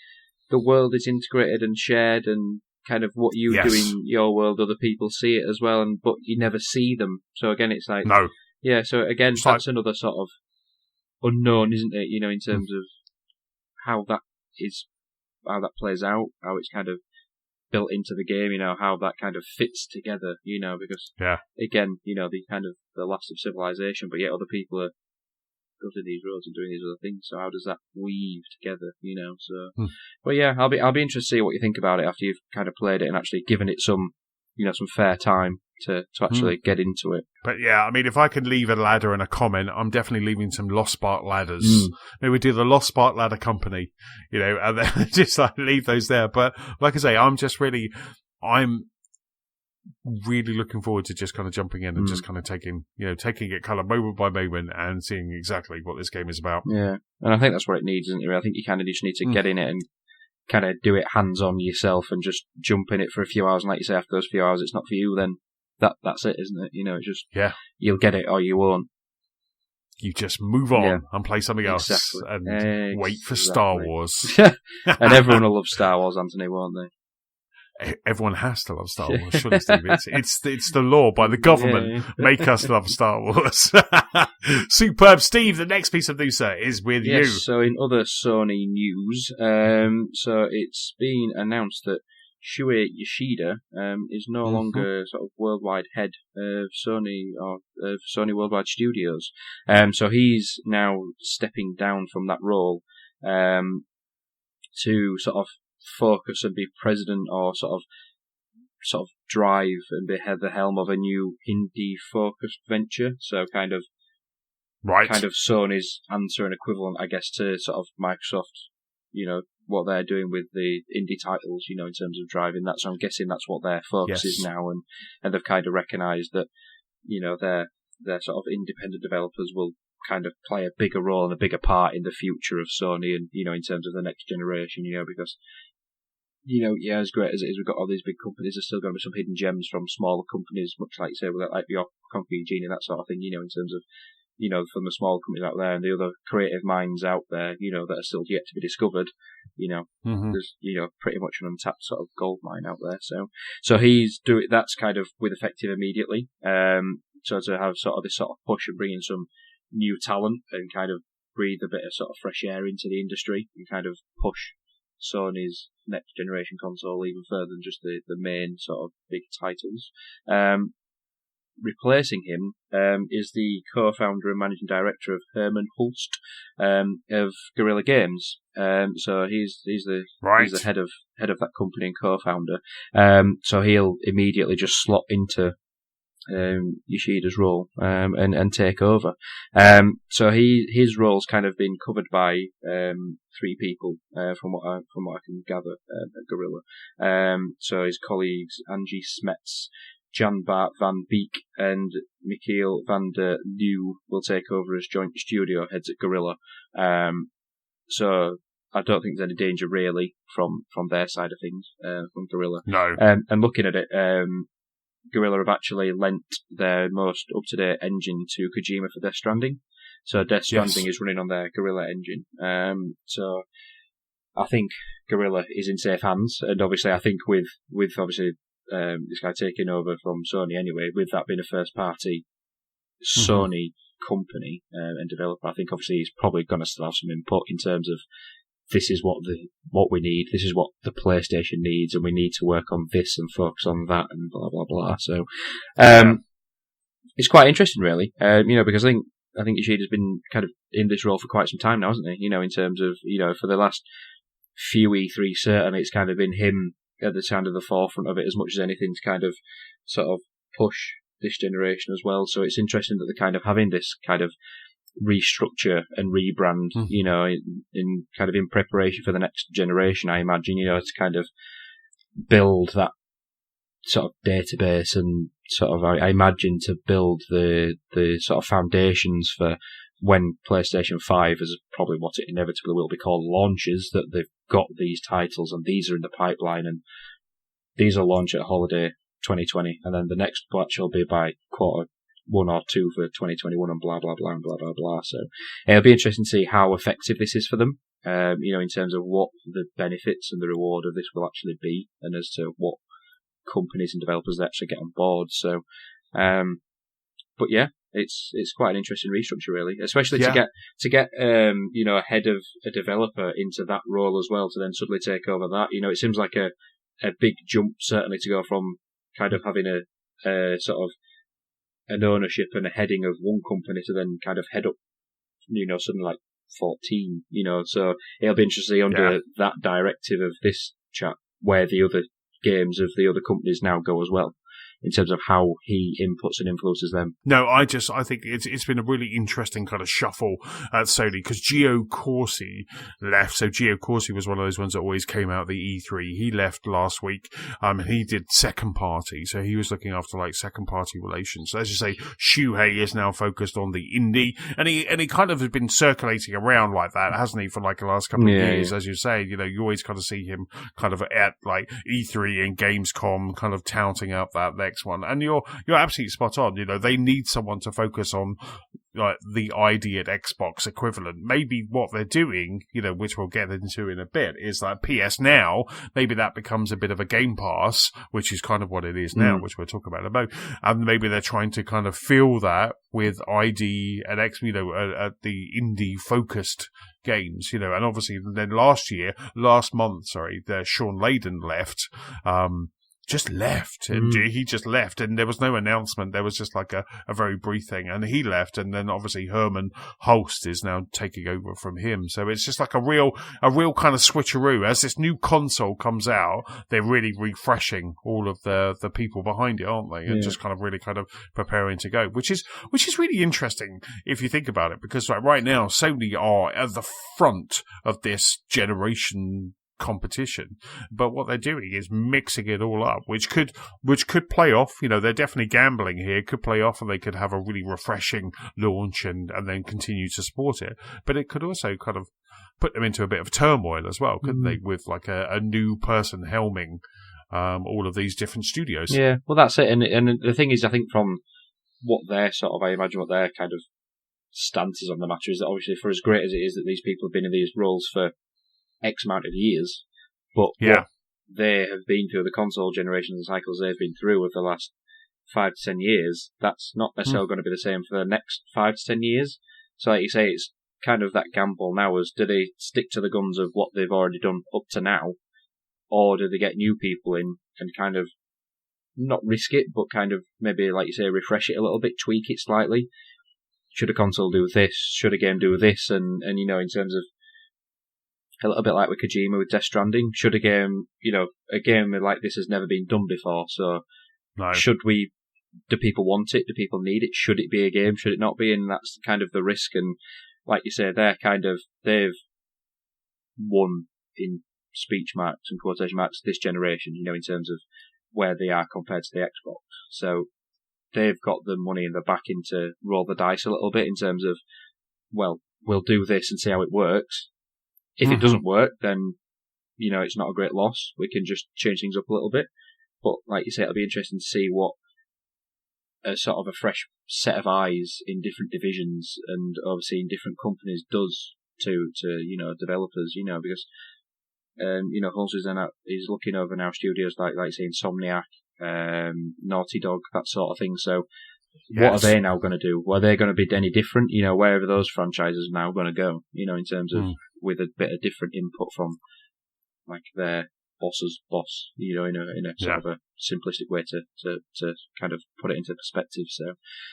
the world is integrated and shared, and kind of what you do in your world, other people see it as well, but you never see them. So again, it's like So again, that's another sort of unknown, isn't it? In terms of how that plays out, how it's kind of built into the game. How that kind of fits together. Because again, the kind of the loss of civilization, but yet other people are building these roads and doing these other things. So how does that weave together? So, but yeah, I'll be interested to see what you think about it after you've kind of played it and actually given it some fair time to actually get into it. But yeah, I mean, if I can leave a ladder and a comment, I'm definitely leaving some Lost Spark ladders. Maybe we do the Lost Spark Ladder Company, and then just leave those there. But like I say, I'm really looking forward to just kind of jumping in and just kind of taking it kind of moment by moment and seeing exactly what this game is about. Yeah, and I think that's what it needs, isn't it? I think you kind of just need to get in it and kind of do it hands-on yourself and just jump in it for a few hours. And like you say, after those few hours, it's not for you, then that's it, isn't it? It's just, you'll get it or you won't. You just move on and play something else and wait for Star Wars. And everyone will love Star Wars, Antony, won't they? Everyone has to love Star Wars, surely, Steve. It's the law by the government. Make us love Star Wars. Superb, Steve. The next piece of news, sir, is with you. So in other Sony news, so it's been announced that Shuei Yoshida is no longer sort of worldwide head of Sony or of Sony Worldwide Studios. So he's now stepping down from that role to sort of focus and be president or sort of drive and be at the helm of a new indie-focused venture. So kind of Sony's answer and equivalent, I guess, to sort of Microsoft, what they're doing with the indie titles, in terms of driving that. So I'm guessing that's what their focus is now, and they've kind of recognised that, their sort of independent developers will kind of play a bigger role and a bigger part in the future of Sony and, in terms of the next generation, because as great as it is, we've got all these big companies, there's still going to be some hidden gems from smaller companies, much like, say, like your Concrete Genie, that sort of thing, in terms of, from the smaller companies out there and the other creative minds out there, that are still yet to be discovered, there's, pretty much an untapped sort of gold mine out there. So he's doing, that's kind of with effective immediately. So to have sort of this sort of push and bring in some new talent and kind of breathe a bit of sort of fresh air into the industry and kind of push Sony's next generation console even further than just the main sort of big titles. Replacing him is the co-founder and managing director of Herman Hulst of Guerrilla Games. So he's the head of that company and co-founder. So he'll immediately just slot into Yoshida's role and take over. So his role's kind of been covered by three people from what I can gather at Guerrilla. So his colleagues Angie Smets, Jan Bart van Beek and Michiel van der Leeuw will take over as joint studio heads at Guerrilla. So I don't think there's any danger really from their side of things, from Guerrilla. No. And looking at it, Guerrilla have actually lent their most up-to-date engine to Kojima for Death Stranding. So Death Stranding is running on their Guerrilla engine. So I think Guerrilla is in safe hands, and obviously I think with obviously this guy taking over from Sony anyway, with that being a first-party Sony company and developer, I think obviously he's probably going to still have some input in terms of this is what we need, this is what the PlayStation needs, and we need to work on this and focus on that and blah blah blah. So it's quite interesting, really, because I think I think Ishida's been kind of in this role for quite some time now, hasn't he? In terms of, for the last few E3 certainly, it's kind of been him at the kind of the forefront of it as much as anything to kind of sort of push this generation as well. So it's interesting that they're kind of having this kind of restructure and rebrand, in kind of in preparation for the next generation, I imagine, to kind of build that sort of database and sort of, I imagine, to build the sort of foundations for when PlayStation 5 is probably what it inevitably will be called launches, that they've got these titles and these are in the pipeline and these will launch at holiday 2020 and then the next batch will be by quarter 1 or 2 for 2021 and blah, blah, blah, and blah, blah, blah. So it'll be interesting to see how effective this is for them, in terms of what the benefits and the reward of this will actually be and as to what companies and developers that actually get on board. So, but yeah, it's quite an interesting restructure, really, especially to get ahead of a developer into that role as well, to then suddenly take over that. It seems like a big jump, certainly, to go from kind of having a sort of an ownership and a heading of one company to then kind of head up, something like 14. So it'll be interesting under that directive of this chap where the other games of the other companies now go as well, in terms of how he inputs and influences them. No, I think it's been a really interesting kind of shuffle at Sony, because Gio Corsi left. So Gio Corsi was one of those ones that always came out of the E3. He left last week. He did second party, so he was looking after like second party relations. So as you say, Shuhei is now focused on the indie, and he kind of has been circulating around like that, hasn't he, for like the last couple of years? As you say, you always kind of see him kind of at like E3 and Gamescom, kind of touting out that next one. And you're absolutely spot on. They need someone to focus on like the ID at Xbox equivalent. Maybe what they're doing, which we'll get into in a bit, is like PS Now. Maybe that becomes a bit of a Game Pass, which is kind of what it is now, which we'll talk about in a moment. And maybe they're trying to kind of fill that with ID and at the indie focused games, and obviously then last month, Sean Layden left, just left, and he just left, and there was no announcement. There was just like a very brief thing, and he left, and then obviously Herman Holst is now taking over from him. So it's just like a real kind of switcheroo. As this new console comes out, they're really refreshing all of the people behind it, aren't they? And just kind of really kind of preparing to go, which is really interesting if you think about it, because like right now Sony are at the front of this generation competition, but what they're doing is mixing it all up, which could play off. They're definitely gambling here. Could play off, and they could have a really refreshing launch and then continue to support it. But it could also kind of put them into a bit of turmoil as well, couldn't they? With like a new person helming all of these different studios. Yeah, well, that's it. And the thing is, I think from what their sort of, I imagine what their kind of stance is on the matter is that obviously, for as great as it is that these people have been in these roles for X amount of years, but what they have been through, the console generations and cycles they've been through over the last 5 to 10 years, that's not necessarily going to be the same for the next 5 to 10 years. So like you say, it's kind of that gamble now, is do they stick to the guns of what they've already done up to now, or do they get new people in and kind of not risk it, but kind of maybe, like you say, refresh it a little bit, tweak it slightly? Should a console do this? Should a game do this? And in terms of a little bit like with Kojima with Death Stranding, should a game like this has never been done before, so do people want it? Do people need it? Should it be a game? Should it not be? And that's kind of the risk. And like you say, they've won in speech marks and quotation marks this generation, in terms of where they are compared to the Xbox. So they've got the money in the backing to roll the dice a little bit in terms of, well, we'll do this and see how it works. If it doesn't work, then, it's not a great loss. We can just change things up a little bit. But like you say, it'll be interesting to see what a sort of a fresh set of eyes in different divisions and obviously in different companies does to developers, because, Holmes is looking over now studios like say Insomniac, Naughty Dog, that sort of thing. So what are they now going to do? Are they going to be any different? Wherever those franchises are now going to go, in terms of with a bit of different input from like their boss's boss, in a sort of a simplistic way to kind of put it into perspective.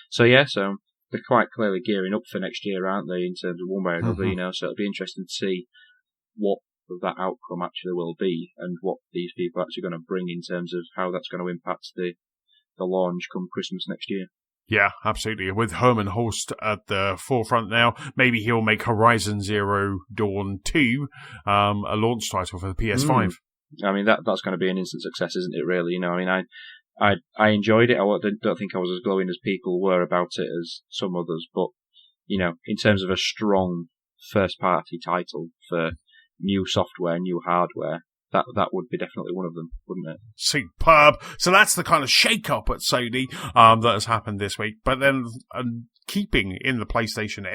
So they're quite clearly gearing up for next year, aren't they? In terms of one way or another, So it'll be interesting to see what that outcome actually will be, and what these people are actually going to bring in terms of how that's going to impact the launch come Christmas next year. Yeah, absolutely. With Herman Hulst at the forefront now, maybe he'll make Horizon Zero Dawn 2 a launch title for the PS5. I mean, that's going to be an instant success, isn't it, really? I enjoyed it. I don't think I was as glowing as people were about it as some others, but, in terms of a strong first-party title for new software, new hardware, that would be definitely one of them, wouldn't it? Superb. So that's the kind of shake-up at Sony that has happened this week. But then keeping in the PlayStation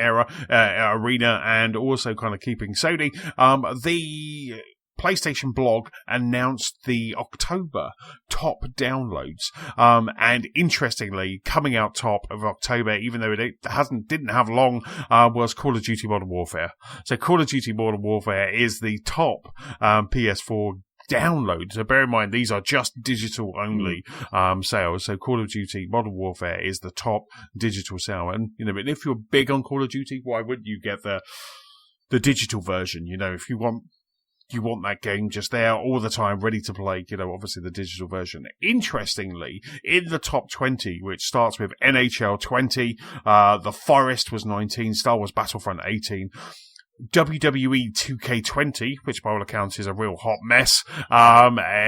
arena, and also kind of keeping Sony, the PlayStation blog announced the October top downloads. And interestingly, coming out top of October, even though it didn't have long, was Call of Duty Modern Warfare. So Call of Duty Modern Warfare is the top PS4 download. So bear in mind, these are just digital only sales. So Call of Duty Modern Warfare is the top digital sale. And, if you're big on Call of Duty, why wouldn't you get the digital version? If you want that game just there all the time, ready to play, obviously the digital version. Interestingly, in the top 20, which starts with NHL 20, The Forest was 19, Star Wars Battlefront 18, WWE 2K20, which by all accounts is a real hot mess,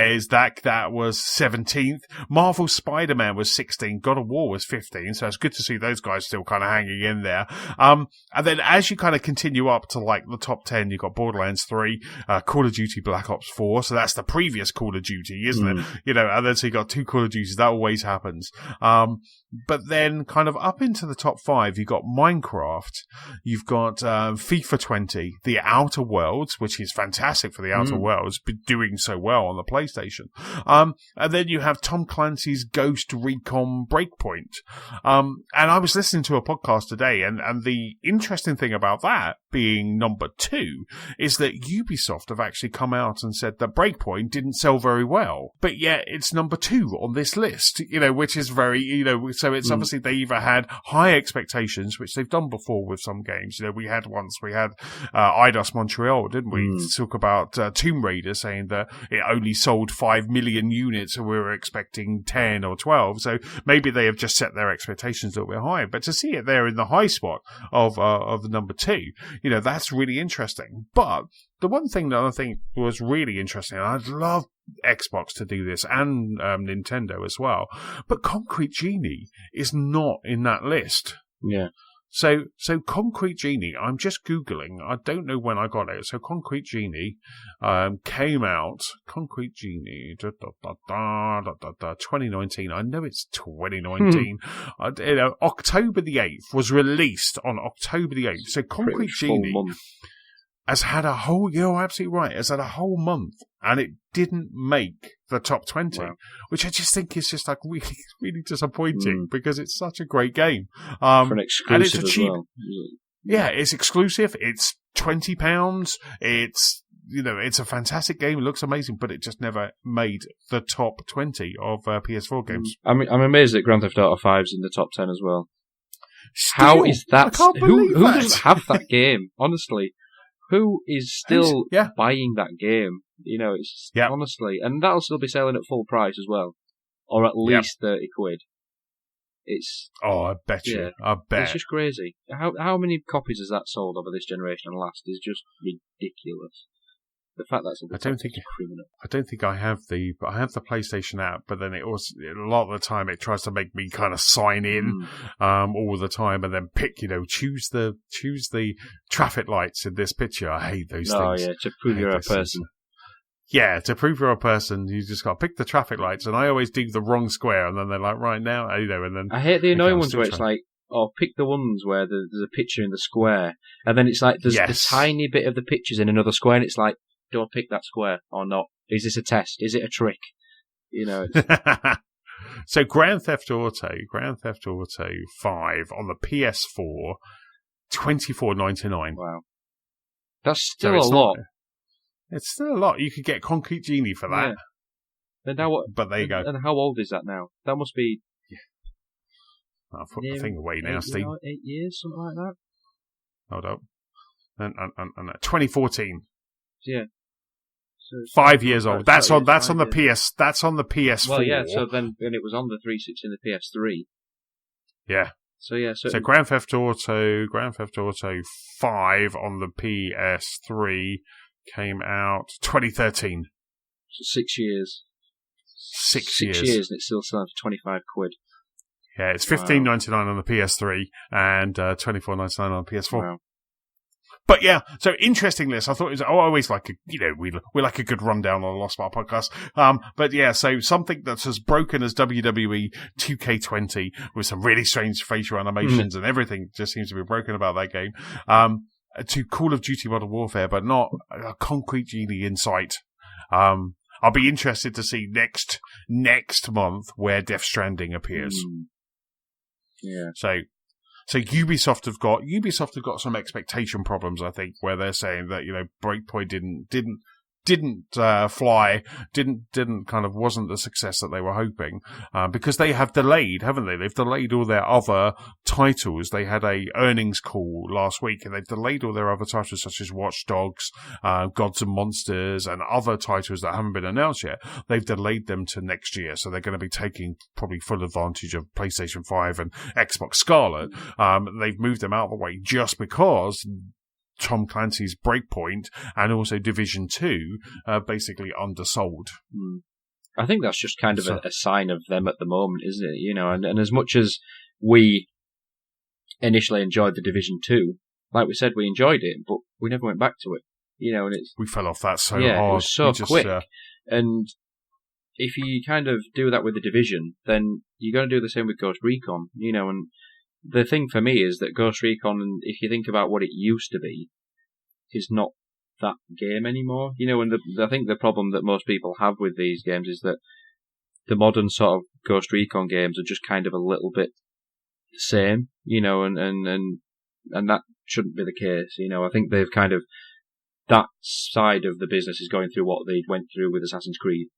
is that was 17th. Marvel Spider-Man was 16. God of War was 15. So it's good to see those guys still kind of hanging in there. And then as you kind of continue up to like the top 10, you've got Borderlands 3, Call of Duty Black Ops 4. So that's the previous Call of Duty, isn't it? And then so you got 2 Call of Duties. That always happens. But then kind of up into the top 5, you've got Minecraft, you've got FIFA 20, The Outer Worlds, which is fantastic for The Outer Worlds, been doing so well on the PlayStation. And then you have Tom Clancy's Ghost Recon Breakpoint. And I was listening to a podcast today, and the interesting thing about that being number 2 is that Ubisoft have actually come out and said that Breakpoint didn't sell very well, but yet it's number 2 on this list, which is very, so it's obviously they either had high expectations, which they've done before with some games. We had Eidos Montreal, didn't we? Talk about Tomb Raider saying that it only sold 5 million units and we were expecting 10 or 12. So maybe they have just set their expectations a little bit higher. But to see it there in the high spot of the number 2, that's really interesting. But the one thing that I think was really interesting, and I'd love Xbox to do this and Nintendo as well, but Concrete Genie is not in that list. Yeah. So Concrete Genie, I'm just Googling. I don't know when I got it. So Concrete Genie came out. Concrete Genie, 2019. I know it's 2019. October the 8th was released on October the 8th. So Concrete Genie has had a whole, you're absolutely right, has had a whole month, and it didn't make the top 20, which I just think is just like really, really disappointing because it's such a great game. For an exclusive and it's a cheap, as well. Yeah, it's exclusive. It's £20. It's, it's a fantastic game. It looks amazing, but it just never made the top 20 of PS4 games. I'm amazed that Grand Theft Auto 5's in the top 10 as well. Still, how is that? I can't believe who that. doesn't have that game? Honestly. Who is still buying that game? It's honestly, and that'll still be selling at full price as well, or at least 30 quid. It's I bet you. I bet it's just crazy. How many copies has that sold over this generation and last is just ridiculous. The fact that's criminal. I don't think I have the PlayStation app, but then a lot of the time it tries to make me kind of sign in all the time and then pick, choose the traffic lights in this picture. I hate those things. Oh yeah, to prove you're a person. Yeah, to prove you're a person, you just got to pick the traffic lights, and I always do the wrong square, and then they're like, right now, and then I hate the annoying ones where it's like, pick the ones where there's a picture in the square, and then it's like there's the tiny bit of the pictures in another square, and it's like, do I pick that square or not? Is this a test? Is it a trick? So Grand Theft Auto 5 on the PS4, $24.99. Wow, that's still a lot. It's still a lot. You could get Concrete Genie for that. Yeah. Now what? But there you go. And how old is that now? That must be I'll put the thing away now, Steve. 8 years, something like that. Hold up. And 2014. Yeah. So 5 years old. That's on the PS. That's on the PS4. Well, yeah. So then it was on the 360 and the PS3. Yeah. So Grand Theft Auto 5 on the PS3 came out 2013. So 6 years. 6 years. 6 years, and it's still selling for £25. Yeah, it's $15.99 on the PS3 and $24.99 on the PS4. Wow. But yeah, so interesting list. I thought it was, I always like we like a good rundown on the Lost Bar podcast. But yeah, so something that's as broken as WWE 2K20 with some really strange facial animations and everything just seems to be broken about that game. To Call of Duty Modern Warfare, but not a concrete Genie in sight. I'll be interested to see next month where Death Stranding appears. Yeah. So Ubisoft have got some expectation problems, I think, where they're saying that Breakpoint didn't fly, didn't kind of wasn't the success that they were hoping, because they have delayed, haven't they? They've delayed all their other titles. They had a earnings call last week, and they've delayed all their other titles such as Watch Dogs, Gods and Monsters, and other titles that haven't been announced yet. They've delayed them to next year, so they're going to be taking probably full advantage of PlayStation 5 and Xbox Scarlet. They've moved them out of the way just because Tom Clancy's Breakpoint and also Division 2 are basically undersold. I think that's just kind of a sign of them at the moment, isn't it? And as much as we initially enjoyed the Division 2, like we said, we enjoyed it, but we never went back to it. And we fell off that so hard. It was so quick. And if you kind of do that with the Division, then you're going to do the same with Ghost Recon, and the thing for me is that Ghost Recon, if you think about what it used to be, is not that game anymore. And I think the problem that most people have with these games is that the modern sort of Ghost Recon games are just kind of a little bit the same, and that shouldn't be the case. I think they've kind of, that side of the business is going through what they went through with Assassin's Creed.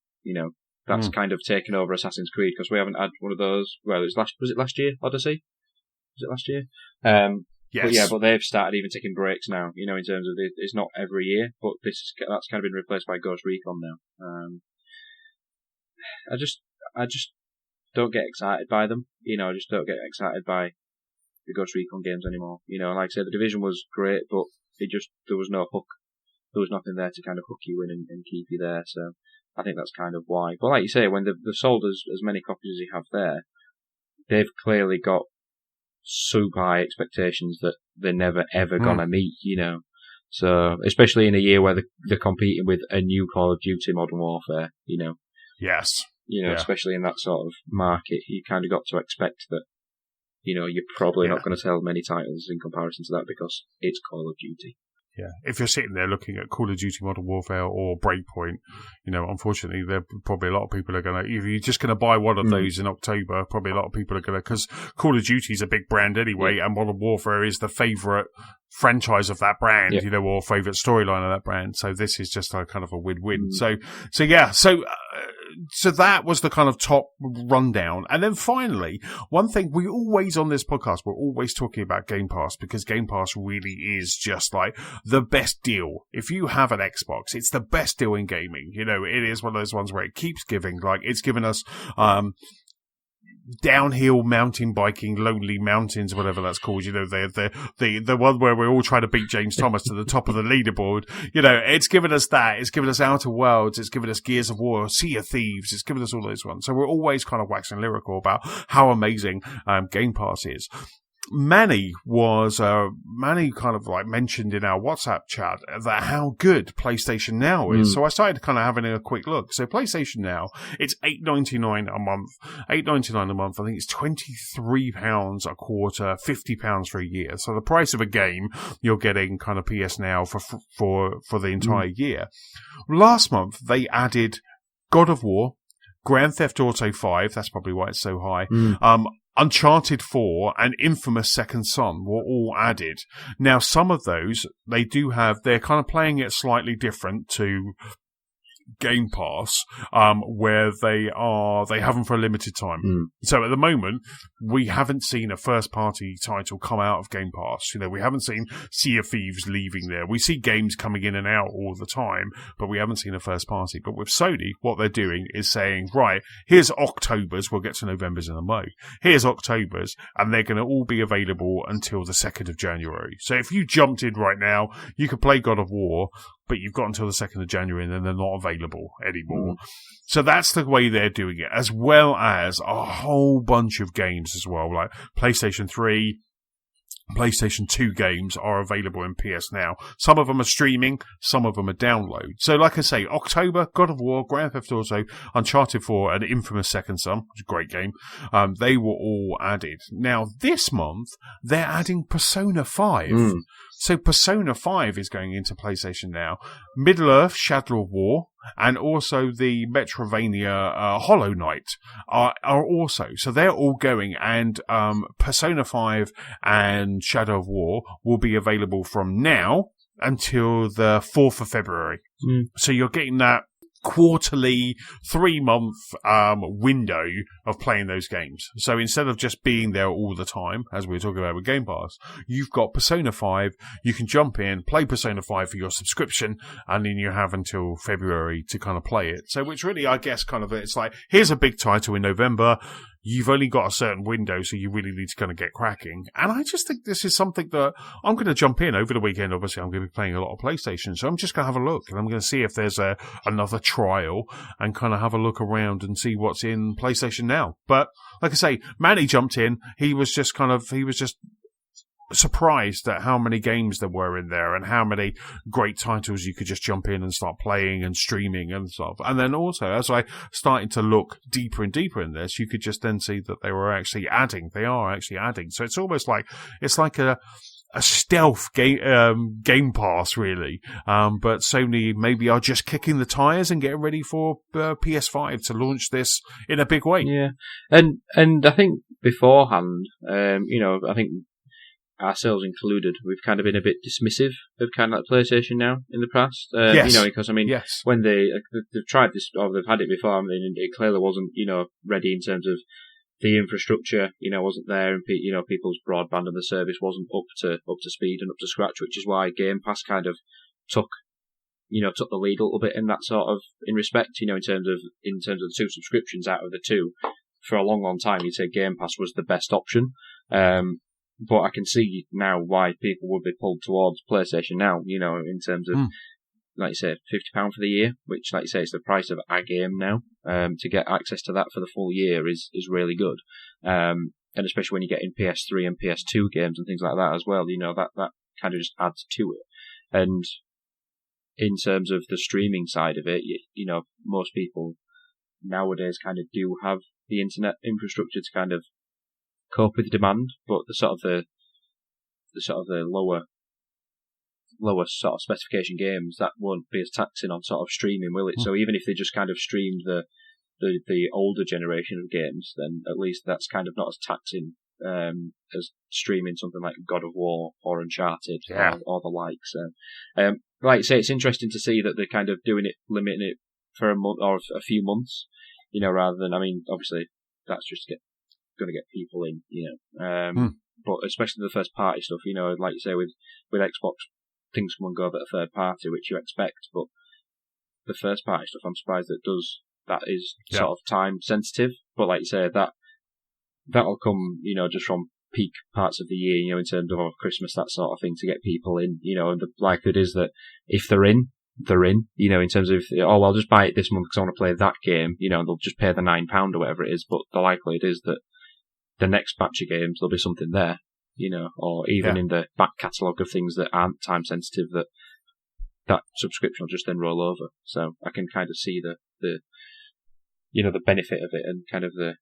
That's kind of taken over Assassin's Creed, because we haven't had one of those. Well, was it last year, Odyssey? Was it last year? Yes. But they've started even taking breaks now, in terms of it's not every year, but that's kind of been replaced by Ghost Recon now. I just don't get excited by them. I just don't get excited by the Ghost Recon games anymore. Like I said, the Division was great, but there was no hook. There was nothing there to kind of hook you in and keep you there. So I think that's kind of why. But like you say, when they've sold as many copies as you have there, they've clearly got super high expectations that they're never ever gonna meet, So especially in a year where they're competing with a new Call of Duty Modern Warfare, Yes. Especially in that sort of market, you kind of got to expect that, you're probably not going to sell many titles in comparison to that because it's Call of Duty. Yeah, if you're sitting there looking at Call of Duty Modern Warfare or Breakpoint, unfortunately, there probably a lot of people are going to, if you're just going to buy one of those in October, probably a lot of people are going to, because Call of Duty is a big brand anyway, and Modern Warfare is the favourite franchise of that brand, or favourite storyline of that brand. So this is just a kind of a win-win. So that was the kind of top rundown. And then finally, one thing we always on this podcast, we're always talking about Game Pass, because Game Pass really is just like the best deal. If you have an Xbox, it's the best deal in gaming. It is one of those ones where it keeps giving. Like, it's given us, downhill mountain biking, Lonely Mountains, whatever that's called, the one where we're all trying to beat James Thomas to the top of the leaderboard. It's given us that. It's given us Outer Worlds. It's given us Gears of War, Sea of Thieves. It's given us all those ones. So we're always kind of waxing lyrical about how amazing Game Pass is. Manny kind of like mentioned in our WhatsApp chat that how good PlayStation Now is. So I started kind of having a quick look. So PlayStation Now, it's $8.99 a month. $8.99 a month. I think it's £23 a quarter, £50 for a year. So the price of a game, you're getting kind of PS Now for the entire year. Last month they added God of War, Grand Theft Auto 5. That's probably why it's so high. Uncharted 4 and Infamous Second Son were all added. Now, some of those, they're kind of playing it slightly different to Game Pass, where they have them for a limited time. So at the moment, we haven't seen a first-party title come out of Game Pass. You know, we haven't seen Sea of Thieves leaving there. We see games coming in and out all the time, but we haven't seen a first-party. But with Sony, what they're doing is saying, right, here's October's, we'll get to November's in a mo. Here's October's, and they're going to all be available until the 2nd of January. So if you jumped in right now, you could play God of War, but you've got until the 2nd of January and then they're not available anymore. So that's the way they're doing it, as well as a whole bunch of games as well, like PlayStation 3, PlayStation 2 games are available in PS Now. Some of them are streaming, some of them are download. So like I say, October, God of War, Grand Theft Auto, Uncharted 4 and Infamous Second Son, which is a great game, they were all added. Now this month, they're adding Persona 5. So Persona 5 is going into PlayStation Now. Middle-earth, Shadow of War, and also the Metroidvania Hollow Knight are also. So they're all going, and Persona 5 and Shadow of War will be available from now until the 4th of February. So you're getting that quarterly 3-month window of playing those games. So instead of just being there all the time, as we were talking about with Game Pass, you've got Persona 5, you can jump in, play Persona 5 for your subscription, and then you have until February to kind of play it. So which really, I guess, kind of, it's like, here's a big title in November, you've only got a certain window, so you really need to kind of get cracking. And I just think this is something that I'm going to jump in over the weekend. Obviously, I'm going to be playing a lot of PlayStation, so I'm just going to have a look, and I'm going to see if there's another trial and kind of have a look around and see what's in PlayStation Now. But like I say, Manny jumped in. He was just surprised at how many games there were in there and how many great titles you could just jump in and start playing and streaming and stuff. And then also, as I started to look deeper and deeper in this, you could just then see that they are actually adding. So it's almost like, it's like a stealth game pass, really. But Sony maybe are just kicking the tires and getting ready for PS5 to launch this in a big way. Yeah. And I think beforehand, I think ourselves included, we've kind of been a bit dismissive of kind of like PlayStation Now in the past. Yes. Because I mean, yes. When they've tried this, or they've had it before, I mean, it clearly wasn't, ready in terms of the infrastructure, wasn't there, and people's broadband and the service wasn't up to speed and up to scratch, which is why Game Pass kind of took the lead a little bit in that sort of, in respect, in terms of the two subscriptions out of the two. For a long, long time, you'd say Game Pass was the best option. But I can see now why people would be pulled towards PlayStation Now, in terms of, like you say, £50 for the year, which, like you say, is the price of a game now. To get access to that for the full year is really good. And especially when you get in PS3 and PS2 games and things like that as well, that kind of just adds to it. And in terms of the streaming side of it, most people nowadays kind of do have the internet infrastructure to kind of cope with the demand, but the lower sort of specification games, that won't be as taxing on sort of streaming, will it? So even if they just kind of streamed the older generation of games, then at least that's kind of not as taxing as streaming something like God of War or Uncharted or the like. So, like you say, it's interesting to see that they're kind of doing it, limiting it for a month or a few months, rather than, I mean, obviously that's just going to get people in, but especially the first party stuff, like you say, with Xbox, things come and go about a third party, which you expect, but the first party stuff, I'm surprised that is sort of time sensitive, but like you say, that'll come, just from peak parts of the year, in terms of Christmas, that sort of thing, to get people in, and the likelihood is that if they're in, in terms of, I'll just buy it this month because I want to play that game, and they'll just pay the £9 or whatever it is, but the likelihood is that the next batch of games, there'll be something there, or even in the back catalogue of things that aren't time sensitive, that subscription will just then roll over. So I can kind of see the benefit of it and kind of the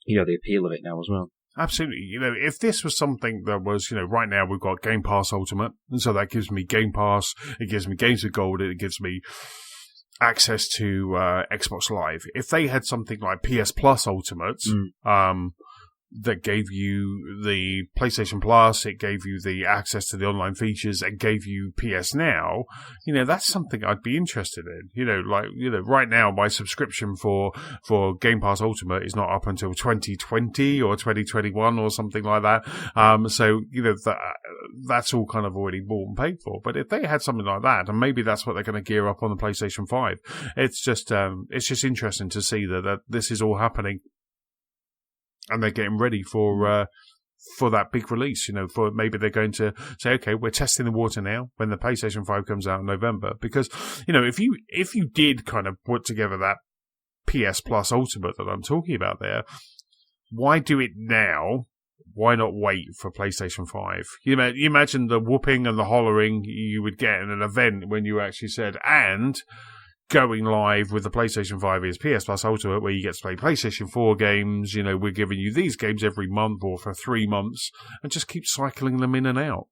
appeal of it now as well. Absolutely. If this was something that was, right now we've got Game Pass Ultimate, and so that gives me Game Pass, it gives me Games with Gold, it gives me access to Xbox Live. If they had something like PS Plus Ultimate, that gave you the PlayStation Plus, it gave you the access to the online features, and gave you PS Now, that's something I'd be interested in. Right now my subscription for Game Pass Ultimate is not up until 2020 or 2021 or something like that. So that's all kind of already bought and paid for. But if they had something like that, and maybe that's what they're going to gear up on the PlayStation 5, it's just interesting to see that this is all happening. And they're getting ready for that big release, for maybe they're going to say, okay, we're testing the water now when the PlayStation 5 comes out in November. Because, if you did kind of put together that PS Plus Ultimate that I'm talking about there, why do it now? Why not wait for PlayStation 5? You imagine the whooping and the hollering you would get in an event when you actually said, and going live with the PlayStation 5 is PS Plus Ultimate, where you get to play PlayStation 4 games. We're giving you these games every month or for 3 months, and just keep cycling them in and out.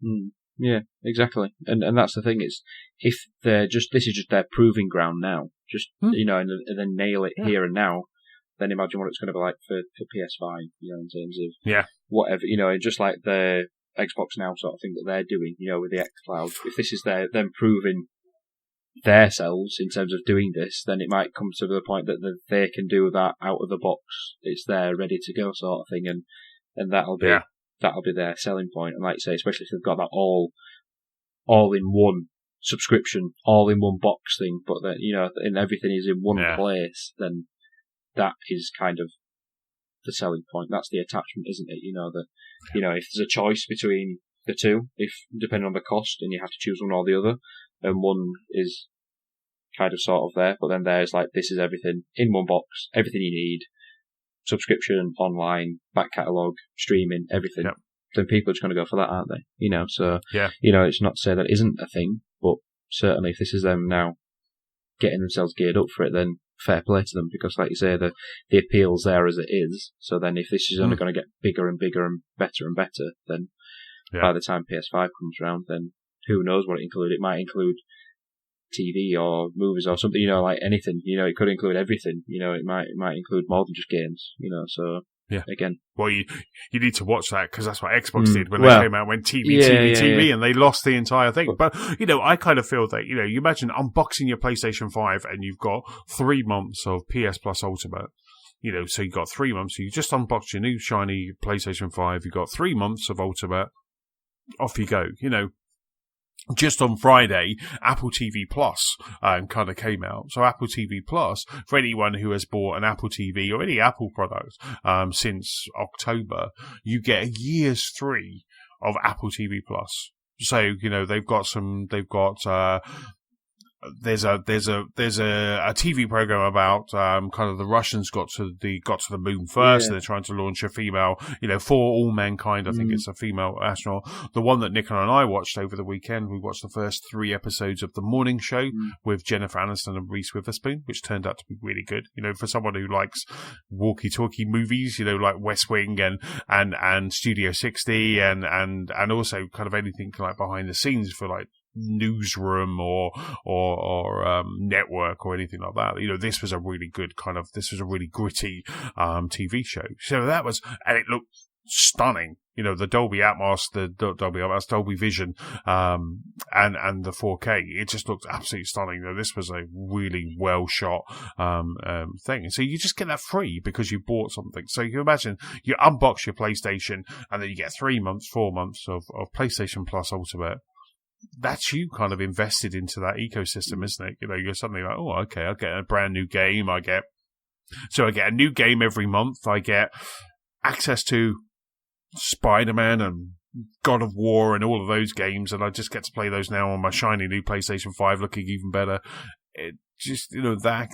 Yeah, exactly. And that's the thing, is if this is just their proving ground now, and then nail it here and now, then imagine what it's going to be like for PS5, in terms of whatever, just like the Xbox Now sort of thing that they're doing, with the xCloud. If this is them proving themselves in terms of doing this, then it might come to the point that they can do that out of the box. It's there, ready to go, sort of thing, and that'll be their selling point. And like you say, especially if they've got that all in one subscription, all in one box thing, but that and everything is in one place, then that is kind of the selling point. That's the attachment, isn't it? If there's a choice between the two, if depending on the cost, and you have to choose one or the other, and one is kind of sort of there, but then there's like, this is everything in one box, everything you need, subscription, online, back catalogue, streaming, everything. Yep. Then people are just going to go for that, aren't they? So it's not to say that it isn't a thing, but certainly if this is them now getting themselves geared up for it, then fair play to them, because like you say, the appeal's there as it is. So then if this is only going to get bigger and bigger and better, then by the time PS5 comes around, then who knows what it includes. It might include TV or movies or something, like anything. It could include everything. It might include more than just games. So again, well, you need to watch that, because that's what Xbox did when they came out. Went TV, and they lost the entire thing. But I kind of feel that you imagine unboxing your PlayStation 5 and you've got 3 months of PS Plus Ultimate. So you got 3 months. So you just unboxed your new shiny PlayStation 5. You got 3 months of Ultimate. Off you go. Just on Friday, Apple TV Plus kind of came out. So Apple TV Plus, for anyone who has bought an Apple TV or any Apple product since October, you get a year's free of Apple TV Plus. So there's a TV program about kind of the Russians got to the moon first. And they're trying to launch a female, for all mankind. I think it's a female astronaut. The one that Nicola and I watched over the weekend, we watched the first 3 episodes of The Morning Show with Jennifer Aniston and Reese Witherspoon, which turned out to be really good. For someone who likes walkie-talkie movies, like West Wing and Studio 60 and also kind of anything like behind the scenes for like Newsroom or Network or anything like that. This was a really good this was a really gritty TV show. So that was, and it looked stunning. The Dolby Atmos, Dolby Vision, and the 4K. It just looked absolutely stunning. This was a really well shot thing. And so you just get that free because you bought something. So you imagine you unbox your PlayStation and then you get 3 months, 4 months of PlayStation Plus Ultimate. That's you kind of invested into that ecosystem, isn't it? You're suddenly like, oh, okay, I'll get a brand new game. I get a new game every month. I get access to Spider-Man and God of War and all of those games, and I just get to play those now on my shiny new PlayStation 5, looking even better. It just,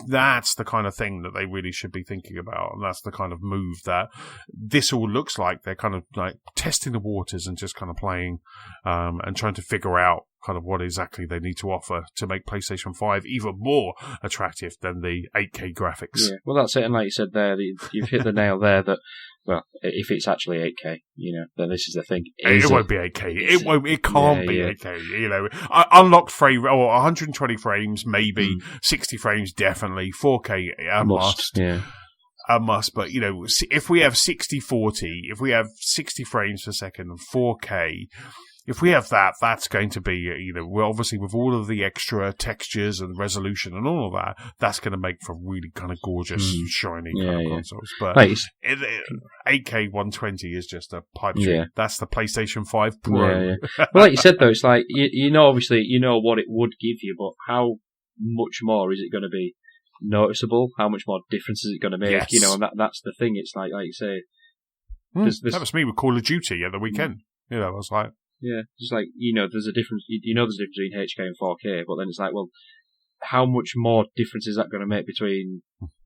that's the kind of thing that they really should be thinking about, and that's the kind of move that this all looks like. They're kind of like testing the waters and just kind of playing and trying to figure out kind of what exactly they need to offer to make PlayStation 5 even more attractive than the 8K graphics. Yeah, well, that's it. And like you said there, you've hit the nail there that, well, if it's actually 8K, then this is the thing. It won't be 8K. It can't be 8K. Unlocked frame, or 120 frames, maybe 60 frames, definitely 4K, must. Yeah. a must, but if we have 60/40, if we have 60 frames per second and 4K, if we have that, that's going to be, well, obviously with all of the extra textures and resolution and all of that, that's going to make for really kind of gorgeous, shiny kind of consoles. But 8K 120 is just a pipe dream. Yeah. That's the PlayStation 5 Pro. Yeah. Well, like you said though, it's like, obviously, what it would give you, but how much more is it going to be noticeable? How much more difference is it going to make? Yes. And that's the thing. It's like you say, that was me with Call of Duty at the weekend. I was like, yeah, just like there's a difference. There's a difference between HK and 4K, but then it's like, well, how much more difference is that going to make between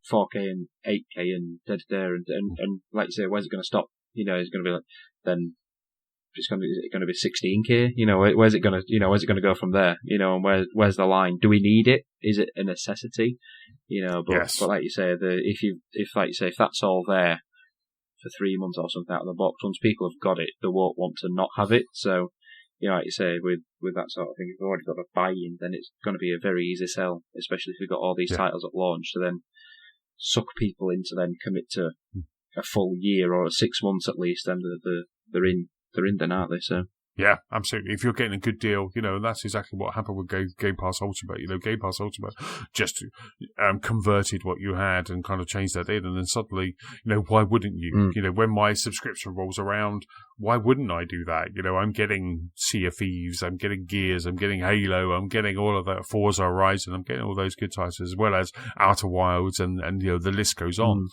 4K and 8K and and like you say, where's it going to stop? It's going to be like then is it going to be 16K? Where's it going to go from there? And where's the line? Do we need it? Is it a necessity? But like you say, if that's all there for 3 months or something out of the box, once people have got it, they won't want to not have it. So, like you say, with that sort of thing, if you've already got a buy-in, then it's going to be a very easy sell, especially if you've got all these titles at launch to then suck people into then commit to a full year or 6 months at least, then they're in then, aren't they? So. Yeah, absolutely. If you're getting a good deal, that's exactly what happened with Game Pass Ultimate. Game Pass Ultimate just converted what you had and kind of changed that in. And then suddenly, why wouldn't you? When my subscription rolls around, why wouldn't I do that? I'm getting Sea of Thieves, I'm getting Gears, I'm getting Halo, I'm getting all of that, Forza Horizon, I'm getting all those good titles, as well as Outer Wilds, and the list goes on.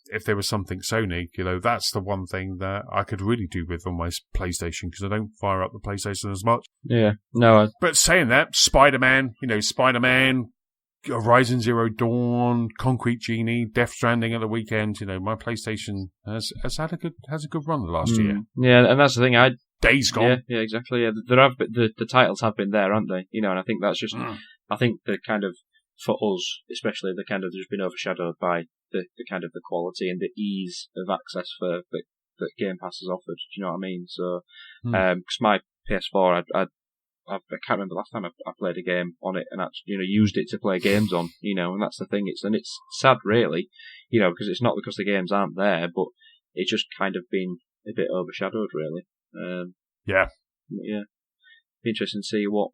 If there was something Sony, that's the one thing that I could really do with on my PlayStation, because I don't fire up the PlayStation as much. Yeah, no. But saying that, Spider-Man, Horizon Zero Dawn, Concrete Genie, Death Stranding at the weekend, my PlayStation has had a good run the last year. Yeah, and that's the thing. Days Gone. Yeah, exactly. Yeah, the titles have been there, haven't they? And I think that's just. I think the kind of, for us, especially, the kind of just been overshadowed by the kind of the quality and the ease of access that Game Pass has offered. Do you know what I mean? So, because my PS4, I can't remember the last time I played a game on it and actually, used it to play games on. And that's the thing. It's sad, really, because it's not because the games aren't there, but it's just kind of been a bit overshadowed, really. Yeah. Be interesting to see what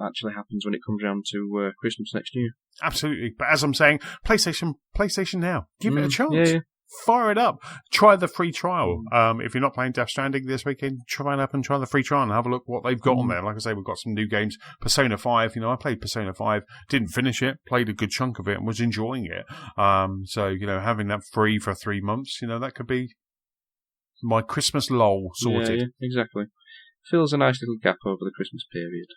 actually happens when it comes around to Christmas next year. Absolutely. But as I'm saying, PlayStation now. Give it a chance. Yeah. Fire it up. Try the free trial. If you're not playing Death Stranding this weekend, try it up and try the free trial and have a look what they've got on there. Like I say, we've got some new games. Persona 5, I played Persona 5, didn't finish it, played a good chunk of it and was enjoying it. So, having that free for 3 months, that could be my Christmas lull sorted. Yeah, exactly. Feels a nice little gap over the Christmas period.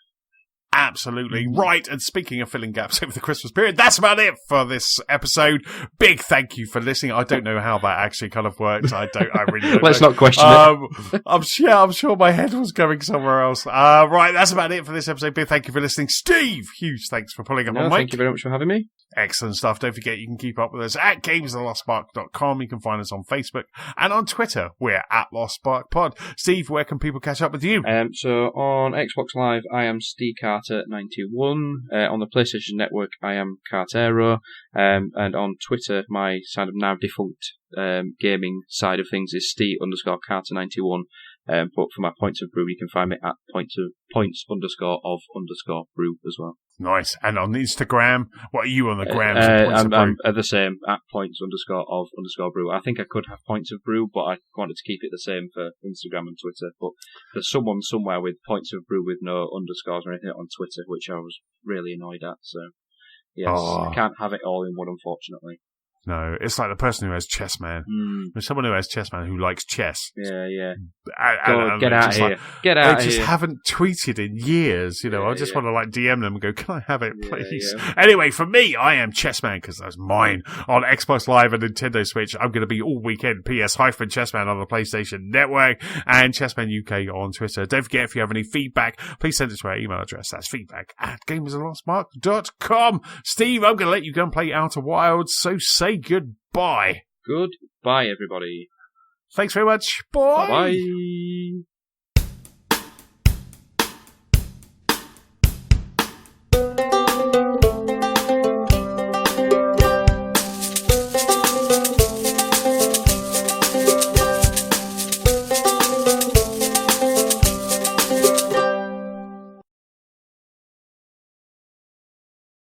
Absolutely right. And speaking of filling gaps over the Christmas period, that's about it for this episode. Big thank you for listening. I don't know how that actually kind of worked. I really don't Let's know. not question it. I'm sure my head was going somewhere else. Right, that's about it for this episode. Big thank you for listening. Steve, huge thanks for pulling up on mic. Thank you very much for having me. Excellent stuff. Don't forget you can keep up with us at gamesthelostspark.com. You can find us on Facebook and on Twitter. We're at LostSparkPod. Steve, where can people catch up with you? So on Xbox Live, I am SteeCarter91. On the PlayStation Network, I am Cartero. And on Twitter, my kind of now defunct gaming side of things is Steve_Carter91. But for my Points of Brew, you can find me at points_of_brew as well. Nice. And on Instagram, what are you on the gram? I'm the same, at points_of_brew. I think I could have Points of Brew, but I wanted to keep it the same for Instagram and Twitter. But there's someone somewhere with Points of Brew with no underscores or anything on Twitter, which I was really annoyed at. So, yes, I can't have it all in one, unfortunately. No, it's like the person who has Chessman. There's someone who has Chessman who likes chess. Yeah. Get out of here. Get out of here. They just haven't tweeted in years. I just want to DM them and go, can I have it, please? Yeah. Anyway, for me, I am Chessman because that's mine. On Xbox Live and Nintendo Switch, I'm going to be all weekend PS-Chessman on the PlayStation Network and Chessman UK on Twitter. Don't forget, if you have any feedback, please send it to our email address. That's feedback@gamersandlostmark.com. Steve, I'm going to let you go and play Outer Wilds, so say goodbye. Goodbye, everybody. Thanks very much. Bye. Bye.